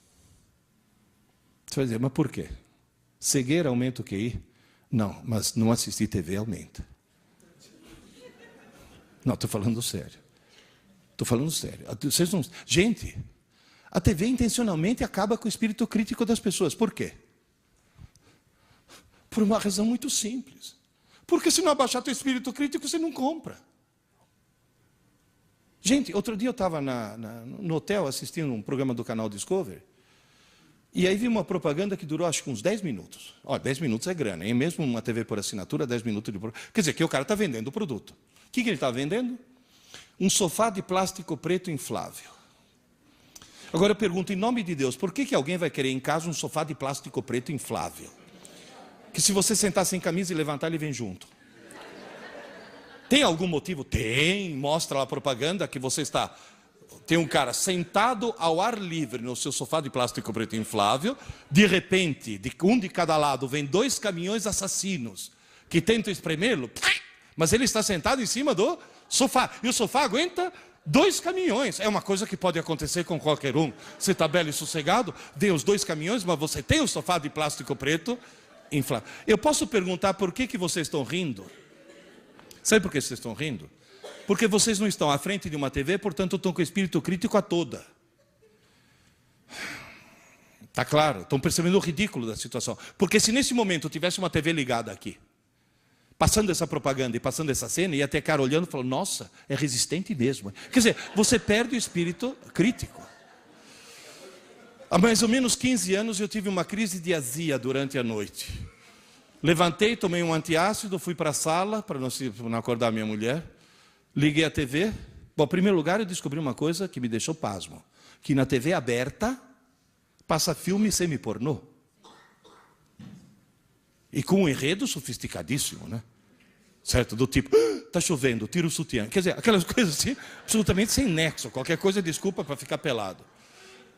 Você vai dizer, mas por quê? Cegueira aumenta o QI? Não, mas não assistir TV aumenta. Não, estou falando sério. Estou falando sério. Vocês não... Gente, a TV intencionalmente acaba com o espírito crítico das pessoas. Por quê? Por uma razão muito simples. Porque se não abaixar teu espírito crítico, você não compra. Gente, outro dia eu estava no hotel assistindo um programa do canal Discovery, e aí vi uma propaganda que durou acho que uns 10 minutos. Olha, 10 minutos é grana, hein? Mesmo uma TV por assinatura, 10 minutos de propaganda. Quer dizer, que o cara está vendendo o produto. O que ele está vendendo? Um sofá de plástico preto inflável. Agora eu pergunto, em nome de Deus, por que alguém vai querer em casa um sofá de plástico preto inflável? Que se você sentar sem camisa e levantar, ele vem junto. Tem algum motivo? Tem. Mostra lá a propaganda que você está... Tem um cara sentado ao ar livre no seu sofá de plástico preto inflável. De repente, um de cada lado, vem 2 caminhões assassinos que tentam espremê-lo. Mas ele está sentado em cima do sofá. E o sofá aguenta 2 caminhões. É uma coisa que pode acontecer com qualquer um. Você está belo e sossegado, dê os 2 caminhões, mas você tem o sofá de plástico preto inflável. Eu posso perguntar por que vocês estão rindo? Sabe por que vocês estão rindo? Porque vocês não estão à frente de uma TV, portanto estão com o espírito crítico a toda. Está claro? Estão percebendo o ridículo da situação. Porque se nesse momento tivesse uma TV ligada aqui, passando essa propaganda e passando essa cena, ia ter cara olhando e falando, nossa, é resistente mesmo. Quer dizer, você perde o espírito crítico. Há mais ou menos 15 anos eu tive uma crise de azia durante a noite. Levantei, tomei um antiácido, fui para a sala, para não acordar minha mulher. Liguei a TV. Bom, em primeiro lugar, eu descobri uma coisa que me deixou pasmo. Que na TV aberta, passa filme semi-pornô. E com um enredo sofisticadíssimo, né? Certo? Do tipo, está chovendo, tira o sutiã. Quer dizer, aquelas coisas assim, absolutamente sem nexo. Qualquer coisa é desculpa para ficar pelado.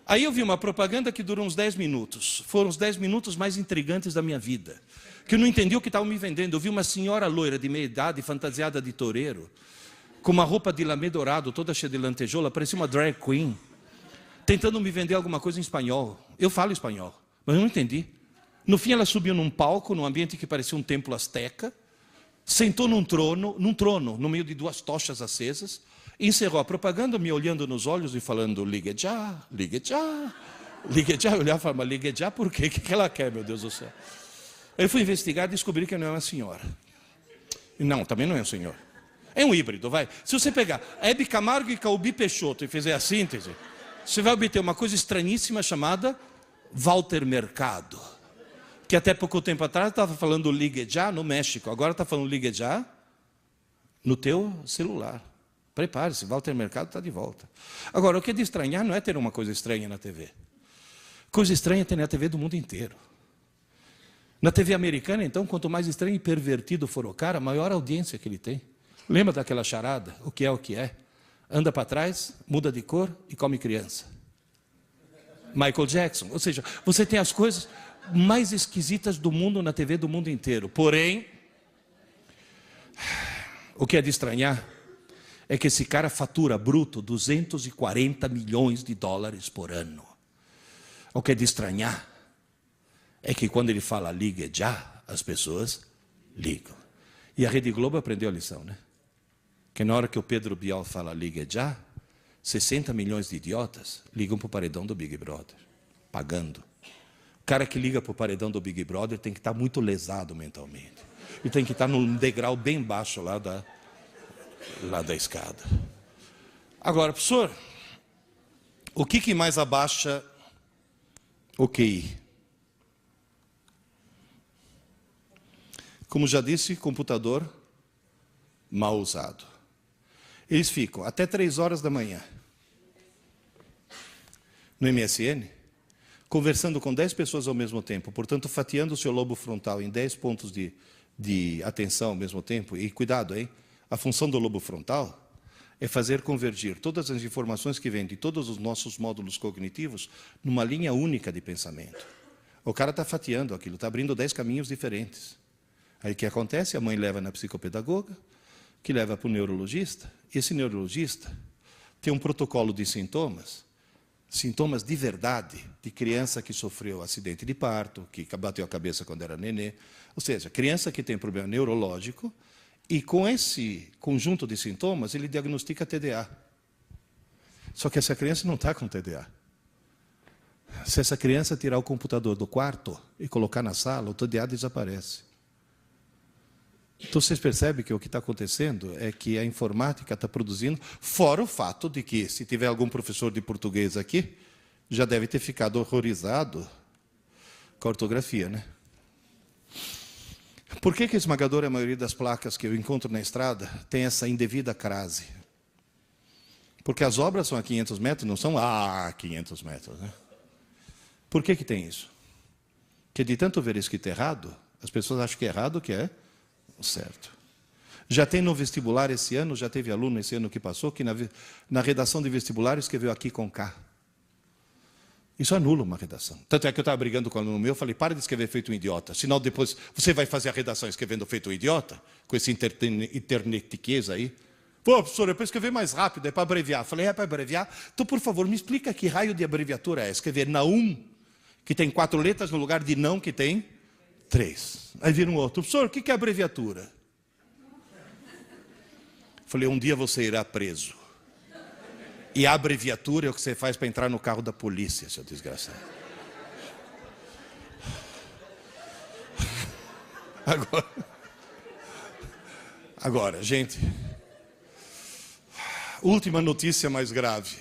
Aí eu vi uma propaganda que durou uns 10 minutos. Foram os 10 minutos mais intrigantes da minha vida. Que eu não entendi o que estavam me vendendo. Eu vi uma senhora loira de meia idade, fantasiada de toureiro, com uma roupa de lamê dourado, toda cheia de lantejoula, parecia uma drag queen, tentando me vender alguma coisa em espanhol. Eu falo espanhol, mas eu não entendi. No fim ela subiu num palco, num ambiente que parecia um templo asteca, sentou num trono, no meio de 2 tochas acesas, encerrou a propaganda, me olhando nos olhos e falando, ligue já, ligue já, ligue já. Eu olhava e falava, mas ligue já por quê? O que ela quer, meu Deus do céu? Eu fui investigar e descobri que não é uma senhora. Não, também não é um senhor. É um híbrido, vai. Se você pegar Hebe Camargo e Calbi Peixoto e fizer a síntese, você vai obter uma coisa estranhíssima chamada Walter Mercado. Que até pouco tempo atrás estava falando ligue já no México. Agora está falando ligue já no teu celular. Prepare-se, Walter Mercado está de volta. Agora, o que é de estranhar não é ter uma coisa estranha na TV. Coisa estranha é ter na TV do mundo inteiro. Na TV americana, então, quanto mais estranho e pervertido for o cara, maior audiência que ele tem. Lembra daquela charada? O que é o que é? Anda para trás, muda de cor e come criança. Michael Jackson. Ou seja, você tem as coisas mais esquisitas do mundo na TV do mundo inteiro. Porém, o que é de estranhar é que esse cara fatura bruto 240 milhões de dólares por ano. O que é de estranhar é que quando ele fala ligue já, as pessoas ligam. E a Rede Globo aprendeu a lição, né? Que na hora que o Pedro Bial fala ligue já, 60 milhões de idiotas ligam para o paredão do Big Brother, pagando. O cara que liga para o paredão do Big Brother tem que estar muito lesado mentalmente. E tem que estar num degrau bem baixo lá da escada. Agora, professor, o que mais abaixa o QI? Como já disse, computador mal usado. Eles ficam até 3 horas da manhã no MSN, conversando com 10 pessoas ao mesmo tempo, portanto, fatiando o seu lobo frontal em 10 pontos de atenção ao mesmo tempo. E cuidado, hein? A função do lobo frontal é fazer convergir todas as informações que vêm de todos os nossos módulos cognitivos numa linha única de pensamento. O cara está fatiando aquilo, está abrindo 10 caminhos diferentes. Aí o que acontece? A mãe leva na psicopedagoga, que leva para o neurologista. Esse neurologista tem um protocolo de sintomas de verdade, de criança que sofreu acidente de parto, que bateu a cabeça quando era nenê. Ou seja, criança que tem problema neurológico, e com esse conjunto de sintomas, ele diagnostica TDA. Só que essa criança não está com TDA. Se essa criança tirar o computador do quarto e colocar na sala, o TDA desaparece. Então, vocês percebem que o que está acontecendo é que a informática está produzindo, fora o fato de que, se tiver algum professor de português aqui, já deve ter ficado horrorizado com a ortografia, né? Por que a esmagadora maioria das placas que eu encontro na estrada tem essa indevida crase? Porque as obras são a 500 metros, não são a 500 metros, né? Por que tem isso? Porque de tanto ver escrito errado, as pessoas acham que é errado o que é certo. Já tem no vestibular esse ano, já teve aluno esse ano que passou, que na redação de vestibular escreveu aqui com K. Isso anula uma redação. Tanto é que eu estava brigando com o aluno meu, falei, para de escrever feito um idiota, senão depois você vai fazer a redação escrevendo feito um idiota, com esse internetiquez aí. Pô, professor, é para escrever mais rápido, é para abreviar. Falei, é para abreviar? Então, por favor, me explica que raio de abreviatura é. Escrever Naum, que tem 4 letras, no lugar de não, que tem 3. Aí vira um outro. Professor, o que é abreviatura? Falei, um dia você irá preso. E a abreviatura é o que você faz para entrar no carro da polícia, seu desgraçado. Agora, gente, última notícia mais grave.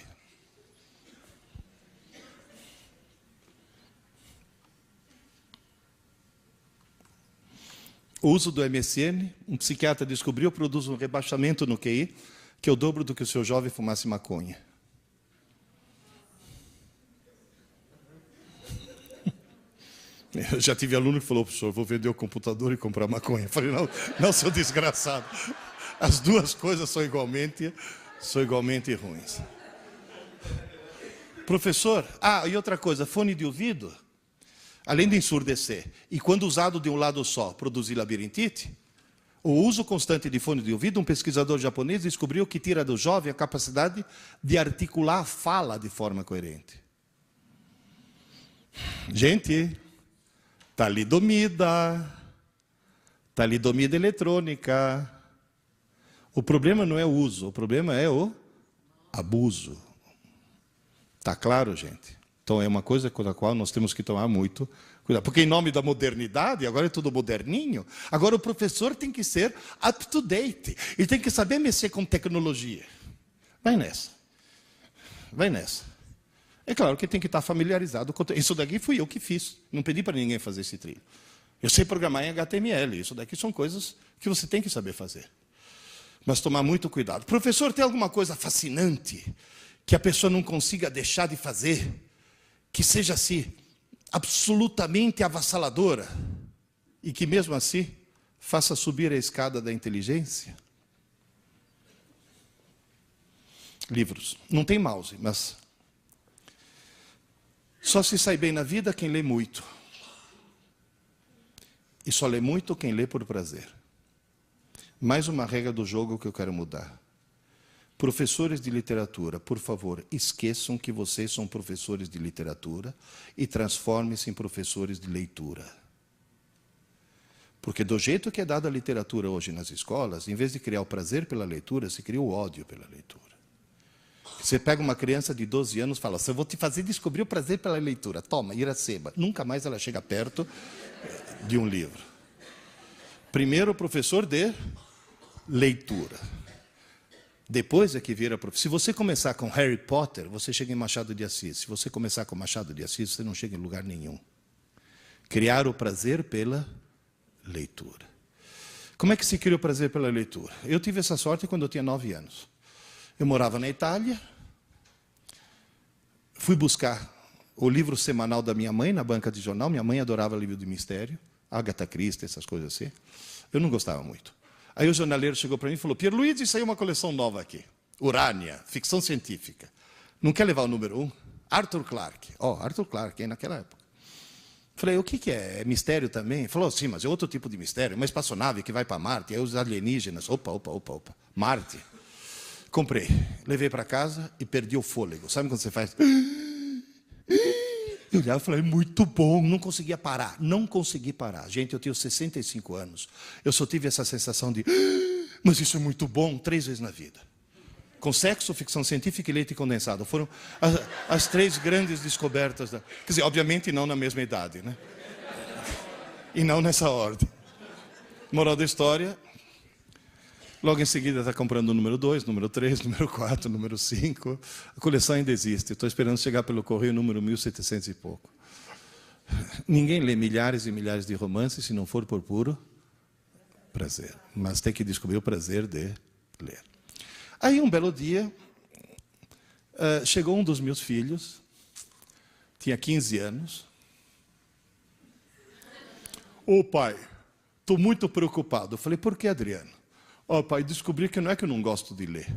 O uso do MSN, um psiquiatra descobriu, produz um rebaixamento no QI, que é o dobro do que o seu jovem fumasse maconha. Eu já tive aluno que falou, professor, vou vender o computador e comprar maconha. Eu falei, não, seu desgraçado. As duas coisas são igualmente ruins. Professor, e outra coisa, fone de ouvido, além de ensurdecer, e quando usado de um lado só, produzir labirintite, o uso constante de fone de ouvido, um pesquisador japonês descobriu que tira do jovem a capacidade de articular a fala de forma coerente. Gente, talidomida eletrônica. O problema não é o uso, o problema é o abuso. Está claro, gente? Então é uma coisa com a qual nós temos que tomar muito cuidado. Porque em nome da modernidade, agora é tudo moderninho, agora o professor tem que ser up to date. Ele tem que saber mexer com tecnologia. Vai nessa. É claro que tem que estar familiarizado com... Isso daqui fui eu que fiz. Não pedi para ninguém fazer esse trilho. Eu sei programar em HTML. Isso daqui são coisas que você tem que saber fazer. Mas tomar muito cuidado. Professor, tem alguma coisa fascinante que a pessoa não consiga deixar de fazer, que seja assim, absolutamente avassaladora, e que mesmo assim faça subir a escada da inteligência? Livros. Não tem mouse, mas só se sai bem na vida quem lê muito. E só lê muito quem lê por prazer. Mais uma regra do jogo que eu quero mudar. Professores de literatura, por favor, esqueçam que vocês são professores de literatura e transformem-se em professores de leitura. Porque do jeito que é dada a literatura hoje nas escolas, em vez de criar o prazer pela leitura, se cria o ódio pela leitura. Você pega uma criança de 12 anos e fala assim, eu vou te fazer descobrir o prazer pela leitura. Toma, Iracema. Nunca mais ela chega perto de um livro. Primeiro, professor de leitura. Depois é que vira professor. Se você começar com Harry Potter, você chega em Machado de Assis. Se você começar com Machado de Assis, você não chega em lugar nenhum. Criar o prazer pela leitura. Como é que se cria o prazer pela leitura? Eu tive essa sorte quando eu tinha 9 anos. Eu morava na Itália, fui buscar o livro semanal da minha mãe na banca de jornal. Minha mãe adorava livro de mistério, Agatha Christie, essas coisas assim. Eu não gostava muito. Aí o jornaleiro chegou para mim e falou, Pierluigi, saiu uma coleção nova aqui. Urânia, ficção científica. Não quer levar o número 1? Arthur Clarke. Arthur Clarke, naquela época. Falei, o que é? É mistério também? Ele falou, sim, mas é outro tipo de mistério. Uma espaçonave que vai para Marte, aí os alienígenas. Opa. Marte. Comprei. Levei para casa e perdi o fôlego. Sabe quando você faz... Eu olhava e falei, muito bom. Não conseguia parar. Não consegui parar. Gente, eu tenho 65 anos. Eu só tive essa sensação de... Mas isso é muito bom 3 vezes na vida. Com sexo, ficção científica e leite condensado. Foram as 3 grandes descobertas. Quer dizer, obviamente não na mesma idade, né? E não nessa ordem. Moral da história, logo em seguida está comprando o número 2, número 3, número 4, número 5. A coleção ainda existe. Estou esperando chegar pelo correio número 1700 e pouco. Ninguém lê milhares e milhares de romances se não for por puro prazer. Mas tem que descobrir o prazer de ler. Aí, um belo dia, chegou um dos meus filhos, tinha 15 anos. Ô pai, estou muito preocupado. Eu falei, por que, Adriano? Pai, descobri que não é que eu não gosto de ler.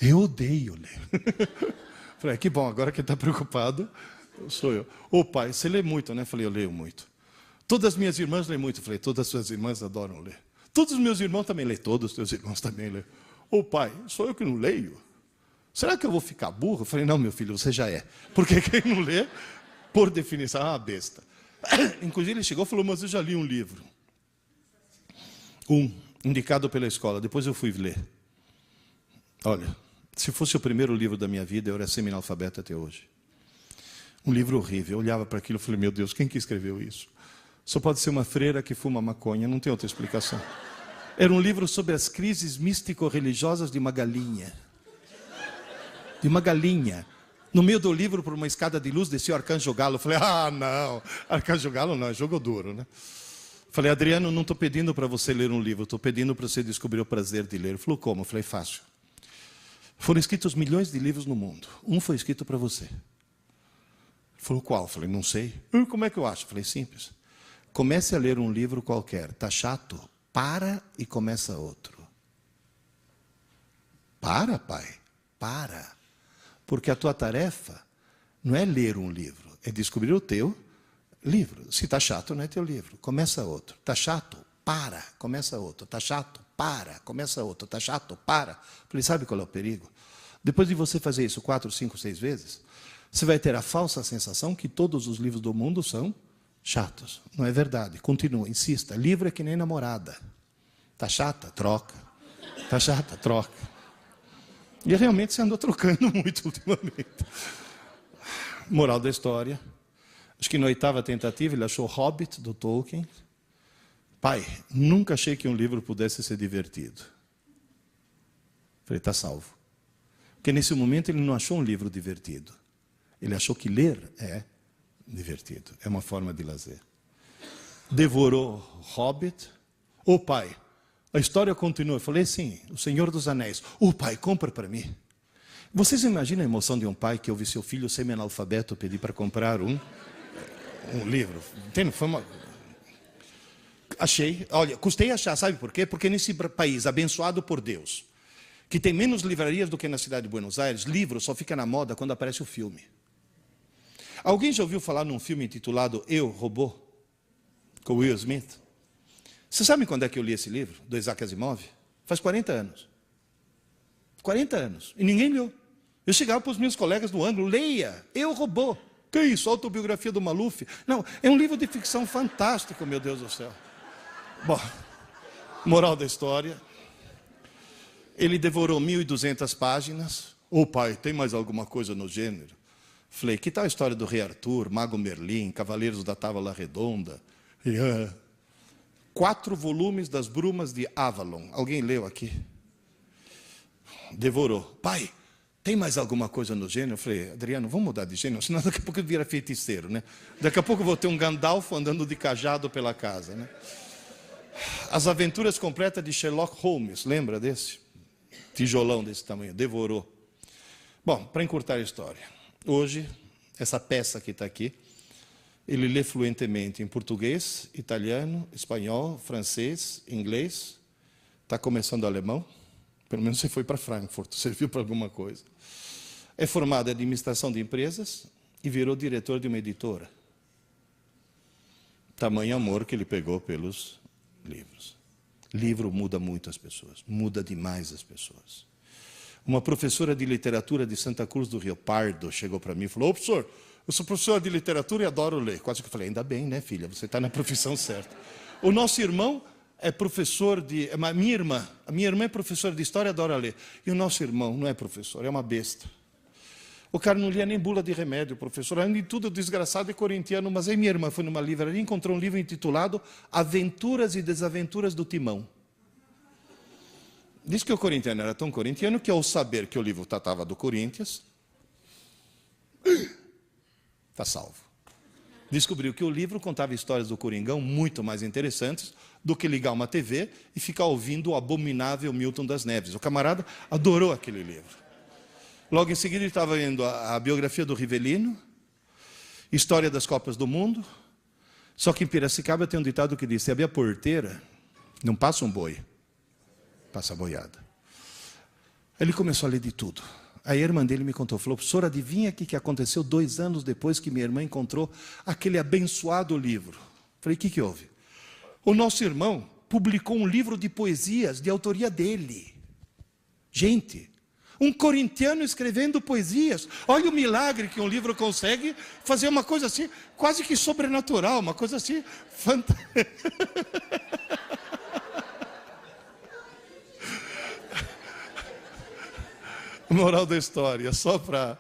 Eu odeio ler. Falei, que bom, agora que está preocupado, sou eu. Pai, você lê muito, né? Falei, eu leio muito. Todas as minhas irmãs leem muito. Falei, todas as suas irmãs adoram ler. Todos os meus irmãos também leem. Todos os teus irmãos também leem. Pai, sou eu que não leio? Será que eu vou ficar burro? Eu falei, não, meu filho, você já é. Porque quem não lê, por definição, é uma besta. Inclusive, ele chegou e falou, mas eu já li um livro. Indicado pela escola. Depois eu fui ler. Olha, se fosse o primeiro livro da minha vida, eu era semi-analfabeto até hoje. Um livro horrível. Eu olhava para aquilo e falei, meu Deus, quem que escreveu isso? Só pode ser uma freira que fuma maconha, não tem outra explicação. Era um livro sobre as crises místico-religiosas de uma galinha. De uma galinha. No meio do livro, por uma escada de luz, descia o Arcanjo Galo. Eu falei, não, Arcanjo Galo não, é jogo duro, né? Falei, Adriano, não estou pedindo para você ler um livro, estou pedindo para você descobrir o prazer de ler. Ele falou, como? Eu falei, fácil. Foram escritos milhões de livros no mundo. Um foi escrito para você. Ele falou, qual? Eu falei, não sei. Como é que eu acho? Eu falei, simples. Comece a ler um livro qualquer. Está chato? Para e começa outro. Para, pai. Para. Porque a tua tarefa não é ler um livro, é descobrir o teu livro. Se está chato, não é teu livro. Começa outro. Está chato? Para. Começa outro. Está chato? Para. Começa outro. Está chato? Para. Falei, sabe qual é o perigo? Depois de você fazer isso 4, 5, 6 vezes, você vai ter a falsa sensação que todos os livros do mundo são chatos. Não é verdade. Continua, insista. Livro é que nem namorada. Está chata? Troca. Está chata? Troca. E realmente você andou trocando muito ultimamente. Moral da história. Acho que na 8ª tentativa ele achou Hobbit, do Tolkien. Pai, nunca achei que um livro pudesse ser divertido. Falei, está salvo. Porque nesse momento ele não achou um livro divertido. Ele achou que ler é divertido. É uma forma de lazer. Devorou Hobbit. Pai, a história continua. Eu falei, sim, O Senhor dos Anéis. Pai, compra para mim. Vocês imaginam a emoção de um pai que ouve seu filho semi-analfabeto pedir para comprar um livro? Entende? Foi uma... Achei. Olha, custei achar, sabe por quê? Porque nesse país abençoado por Deus, que tem menos livrarias do que na cidade de Buenos Aires, livro só fica na moda quando aparece o filme. Alguém já ouviu falar num filme intitulado Eu, Robô? Com Will Smith? Você sabe quando é que eu li esse livro, do Isaac Asimov? Faz 40 anos. 40 anos. E ninguém leu. Eu chegava para os meus colegas do ângulo, leia, Eu, Robô. Que isso? Autobiografia do Maluf? Não, é um livro de ficção fantástico, meu Deus do céu. Bom, moral da história. Ele devorou 1.200 páginas. Ô pai, tem mais alguma coisa no gênero? Falei, que tal a história do Rei Arthur, Mago Merlin, Cavaleiros da Távola Redonda? 4 volumes das Brumas de Avalon. Alguém leu aqui? Devorou. Pai, tem mais alguma coisa no gênero? Eu falei, Adriano, vamos mudar de gênero, senão daqui a pouco vira feiticeiro, né? Daqui a pouco eu vou ter um Gandalf andando de cajado pela casa, né? As Aventuras Completas de Sherlock Holmes, lembra desse? Tijolão desse tamanho, devorou. Bom, para encurtar a história, hoje, essa peça que está aqui, ele lê fluentemente em português, italiano, espanhol, francês, inglês, está começando alemão, pelo menos você foi para Frankfurt, serviu para alguma coisa. É formado em administração de empresas e virou diretor de uma editora. Tamanho amor que ele pegou pelos livros. Livro muda muito as pessoas, muda demais as pessoas. Uma professora de literatura de Santa Cruz do Rio Pardo chegou para mim e falou, ô professor, eu sou professora de literatura e adoro ler. Quase que eu falei, ainda bem, né filha, você está na profissão certa. O nosso irmão é professor de... A minha irmã é professora de história e adora ler. E o nosso irmão não é professor, é uma besta. O cara não lia nem bula de remédio, professor. Além de tudo, desgraçado é corintiano. Mas aí minha irmã foi numa livraria e encontrou um livro intitulado Aventuras e Desaventuras do Timão. Diz que o corintiano era tão corintiano que, ao saber que o livro tratava do Corinthians, está salvo. Descobriu que o livro contava histórias do Coringão muito mais interessantes do que ligar uma TV e ficar ouvindo o abominável Milton das Neves. O camarada adorou aquele livro. Logo em seguida ele estava lendo a biografia do Rivelino, História das Copas do Mundo. Só que em Piracicaba tem um ditado que diz, se abrir a porteira, não passa um boi, passa a boiada. Ele começou a ler de tudo. Aí a irmã dele me contou, falou, professor, adivinha o que aconteceu 2 anos depois que minha irmã encontrou aquele abençoado livro? Falei, o que houve? O nosso irmão publicou um livro de poesias de autoria dele. Gente, um corintiano escrevendo poesias. Olha o milagre que um livro consegue fazer, uma coisa assim, quase que sobrenatural, uma coisa assim, fantástica. Moral da história, só para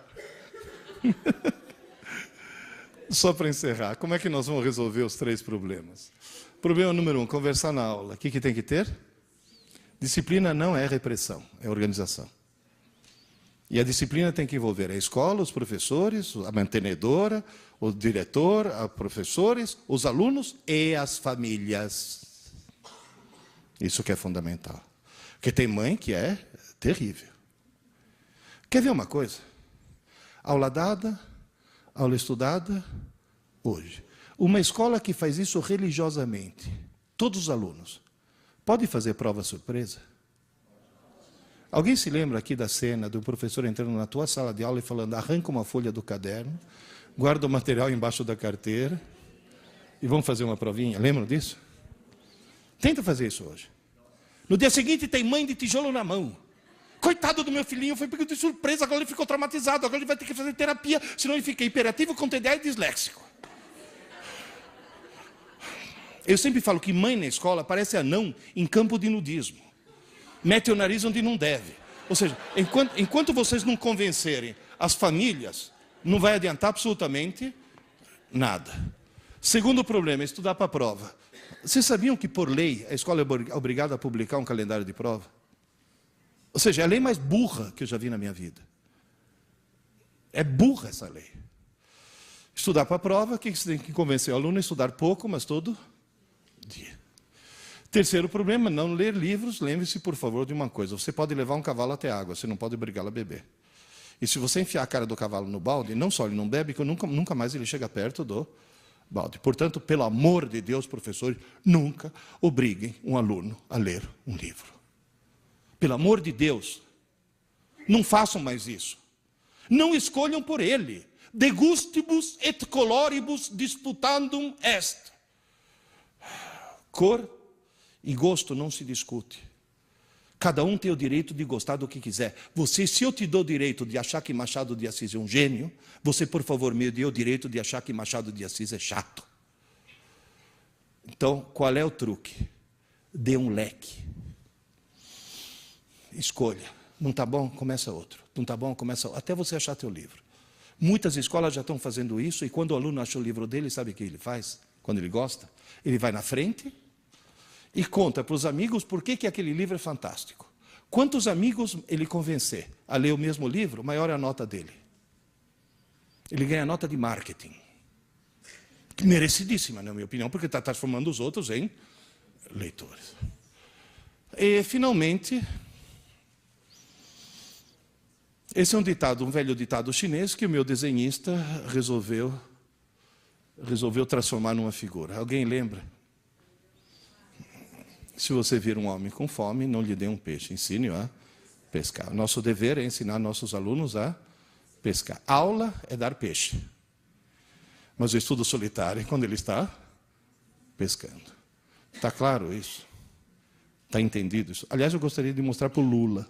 encerrar. Como é que nós vamos resolver os 3 problemas? Problema número 1, conversar na aula. O que tem que ter? Disciplina não é repressão, é organização. E a disciplina tem que envolver a escola, os professores, a mantenedora, o diretor, os professores, os alunos e as famílias. Isso que é fundamental. Porque tem mãe que é terrível. Quer ver uma coisa? Aula dada, aula estudada, hoje. Uma escola que faz isso religiosamente, todos os alunos, pode fazer prova surpresa? Alguém se lembra aqui da cena do professor entrando na tua sala de aula e falando, arranca uma folha do caderno, guarda o material embaixo da carteira e vamos fazer uma provinha? Lembram disso? Tenta fazer isso hoje. No dia seguinte tem mãe de tijolo na mão. Coitado do meu filhinho, foi pego de surpresa, agora ele ficou traumatizado, agora ele vai ter que fazer terapia, senão ele fica hiperativo, com TDA e disléxico. Eu sempre falo que mãe na escola parece anão em campo de nudismo. Mete o nariz onde não deve. Ou seja, enquanto vocês não convencerem as famílias, não vai adiantar absolutamente nada. Segundo problema, estudar para a prova. Vocês sabiam que, por lei, a escola é obrigada a publicar um calendário de prova? Ou seja, é a lei mais burra que eu já vi na minha vida. É burra essa lei. Estudar para a prova, o que você tem que convencer o aluno a estudar pouco, mas todo dia. Terceiro problema, não ler livros. Lembre-se, por favor, de uma coisa. Você pode levar um cavalo até a água, você não pode obrigá-lo a beber. E se você enfiar a cara do cavalo no balde, não só ele não bebe, que nunca mais ele chega perto do balde. Portanto, pelo amor de Deus, professores, nunca obriguem um aluno a ler um livro. Pelo amor de Deus, não façam mais isso. Não escolham por ele. De gustibus et coloribus disputandum est. Cor e gosto não se discute. Cada um tem o direito de gostar do que quiser. Se eu te dou o direito de achar que Machado de Assis é um gênio, você, por favor, me dê o direito de achar que Machado de Assis é chato. Então, qual é o truque? Dê um leque. Escolha. Não está bom? Começa outro. Não está bom? Começa outro. Até você achar teu livro. Muitas escolas já estão fazendo isso, e quando o aluno acha o livro dele, sabe o que ele faz? Quando ele gosta, ele vai na frente e conta para os amigos por que aquele livro é fantástico. Quantos amigos ele convencer a ler o mesmo livro, maior é a nota dele. Ele ganha nota de marketing. Merecidíssima, na minha opinião, porque está transformando os outros em leitores. E, finalmente, esse é um velho ditado chinês que o meu desenhista resolveu transformar numa figura. Alguém lembra? Se você vir um homem com fome, não lhe dê um peixe, ensine-o a pescar. Nosso dever é ensinar nossos alunos a pescar. Aula é dar peixe. Mas o estudo solitário é quando ele está pescando. Está claro isso? Está entendido isso? Aliás, eu gostaria de mostrar para o Lula.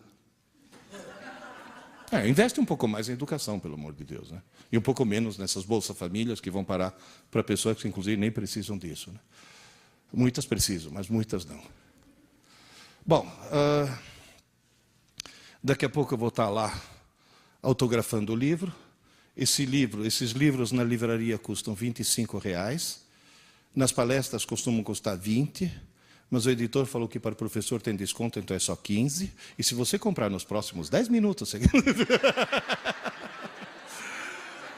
Investe um pouco mais em educação, pelo amor de Deus, né? E um pouco menos nessas Bolsa Famílias que vão parar para pessoas que, inclusive, nem precisam disso, né? Muitas precisam, mas muitas não. Bom, daqui a pouco eu vou estar lá autografando o livro. Esses livros na livraria custam R$25. Nas palestras costumam custar 20, mas o editor falou que para o professor tem desconto, então é só 15. E se você comprar nos próximos 10 minutos...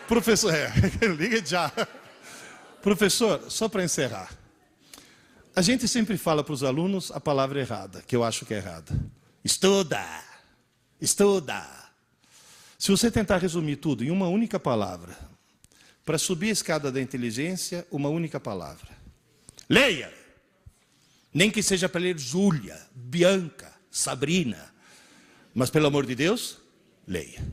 Professor, liga já. Professor, só para encerrar. A gente sempre fala para os alunos a palavra errada, que eu acho que é errada. Estuda! Estuda! Se você tentar resumir tudo em uma única palavra, para subir a escada da inteligência, uma única palavra. Leia! Nem que seja para ler Júlia, Bianca, Sabrina. Mas, pelo amor de Deus, leia.